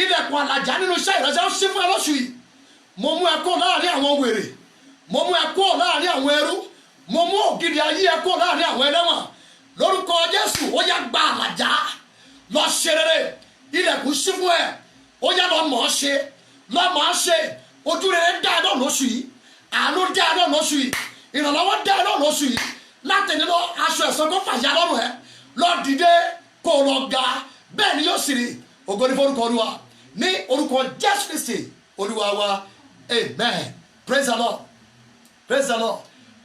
Ilẹ̀kùn àlàjá nínú iṣẹ́ ìrẹsẹ̀ ó ṣí fún ẹ lóṣù yìí. Mo mú ẹ kúrò láàrin àwọn wèrè, mo mú ẹ kúrò láàrin àwọn ẹrú, mo mú ògidì ayé ẹ kúrò láàrin àwọn ẹlẹ́wọ̀n lórúkọ Jésù. Ó yá gba àlàjá, lọ ṣe rere. Ilẹ̀kùn ṣí fún ẹ, ó yá lọ mọ̀ ọ́ ṣe, lọ mọ̀ ọ́ ṣe. Ojú rere dá ẹ náà lóṣù yìí. àánú dá ẹ náà lóṣù yìí ìrànlọ́wọ́ dá ẹ náà lóṣù yìí láti nínú aṣọ ẹ̀san kó fàyà lọ́rùn ẹ lọ dìde kó o lọ ga bẹ́ẹ̀ ni yóò sì rí ògo ní forúkọ Olúwa ní orúkọ Jésù Kristi Olúwa wa amen. Praise the Lord, praise the Lord.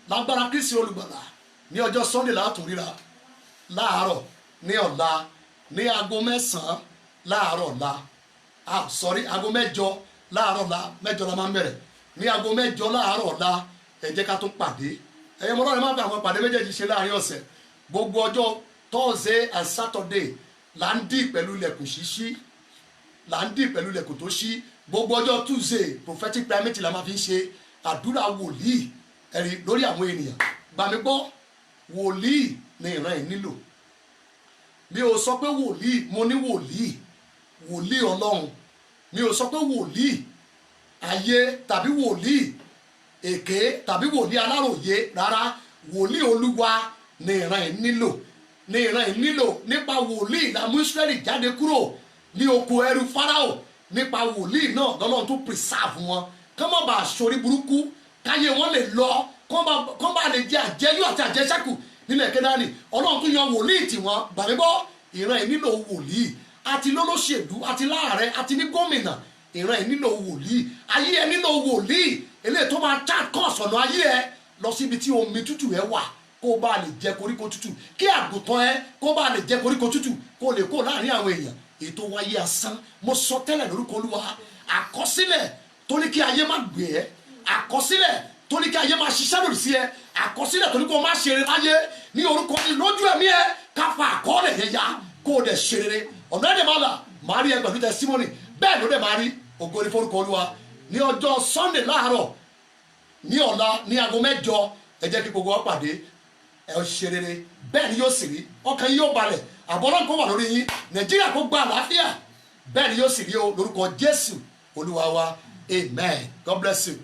Lágbára Kristi olùgbàlà ní ọjọ́ Sunday látún ríra láàárọ̀ ní ọ̀la ní aago 9 láàárọ̀ ọ̀la aago 8 láàárọ̀ ọ̀la 8 la máa ń bẹ̀rẹ̀ ní aago 8 láàárọ̀ ọ̀la ẹ jẹ́ ká tún pàdé ẹ̀yẹ mọ́ lọ́rẹ̀ máa fi àwọn pàdé méjèèjì ṣe láàrin ọ̀sẹ̀ gbogbo ọjọ́ Thursday and Saturday là ń dì pẹ̀lú ilẹ̀kùn ṣíṣí là ń dì pẹ̀lú ilẹ̀kùn tó ṣí gbogbo ọjọ́ Tuesday prophetic prayer meeting la máa fi ń ṣe àdúrà wòlíì ẹ̀rí lórí àwọn ènìyàn gbàmí gbọ́ wòlíì ni ìran ẹ̀ nílò mi ò sọ pé wòlíì mo ní wòlíì Ọlọ́run mi ò sọ pé wòlíì ayé tàbí wòlíì èké tàbí wòlíì aláròyé rárá wòlíì Olúwa ni ìran ẹ̀ nílò nípa wòlíì la mú Ísírẹ́lì jáde kúrò ní oko ẹrú Fáráò nípa wòlíì náà lọ́lọ́run tó preserve wọn kán má bàa sórí burúkú káyé wọn lè lọ kán bá lè jẹ àjẹyó àti àjẹsẹ́kù nílẹ̀ Kénáánì Ọlọ́run tó yan wòlíì tiwọn gbàgbọ́ ìran ẹ̀ nílò wòlíì àti lólóṣèlú àti láàrẹ àti ní gómìnà ìran ẹ̀ nílò wòlíì ayé ẹ̀ nílò wòlíì eléyìí tó máa já kọ́ọ̀sì ọ̀nà ayé ẹ̀ lọ síbi tí omi tútù ẹ̀ wà kó bá lè jẹ koríko tútù kí àgùntàn ẹ̀ kó bá lè jẹ koríko tútù kó lè kó láàrin àwọn èèyàn ètò wáyé asán mo sọ tẹ́lẹ̀ lórúkọ Olúwa àkọsílẹ̀ tó ní kí ayé má gbé ẹ́ àkọsílẹ̀ tó ní kí ayé má ṣiṣẹ́ lòdì sí ẹ àkọsílẹ̀ tó ní kó má ṣe rere láyé ní orúkọ ní lójú ẹ̀mí ẹ ká fa àkọọ́lẹ̀ yẹn ya kó o dẹ̀ ṣe rere ọ̀nà ẹ̀dẹ̀ máa là máa rí ẹ pẹ̀lú testimony bẹ́ẹ̀ ló dẹ̀ máa rí ògo ní forúkọ Olúwa ní ọjọ́ Sunday láàárọ̀ ní ọ̀la ní aago 8 ẹ jẹ́ kí gbogbo wa pàdé ẹ ṣe rere bẹ́ẹ̀ ni yóò sì rí ọkàn yín yóò balẹ̀ àbọ̀rọ̀ kó wà lórí yín Nàìjíríà kó gba àlàáfíà bẹ́ẹ̀ ni yóò sì rí o lórúkọ Jésù Olúwa wa amen. God bless you.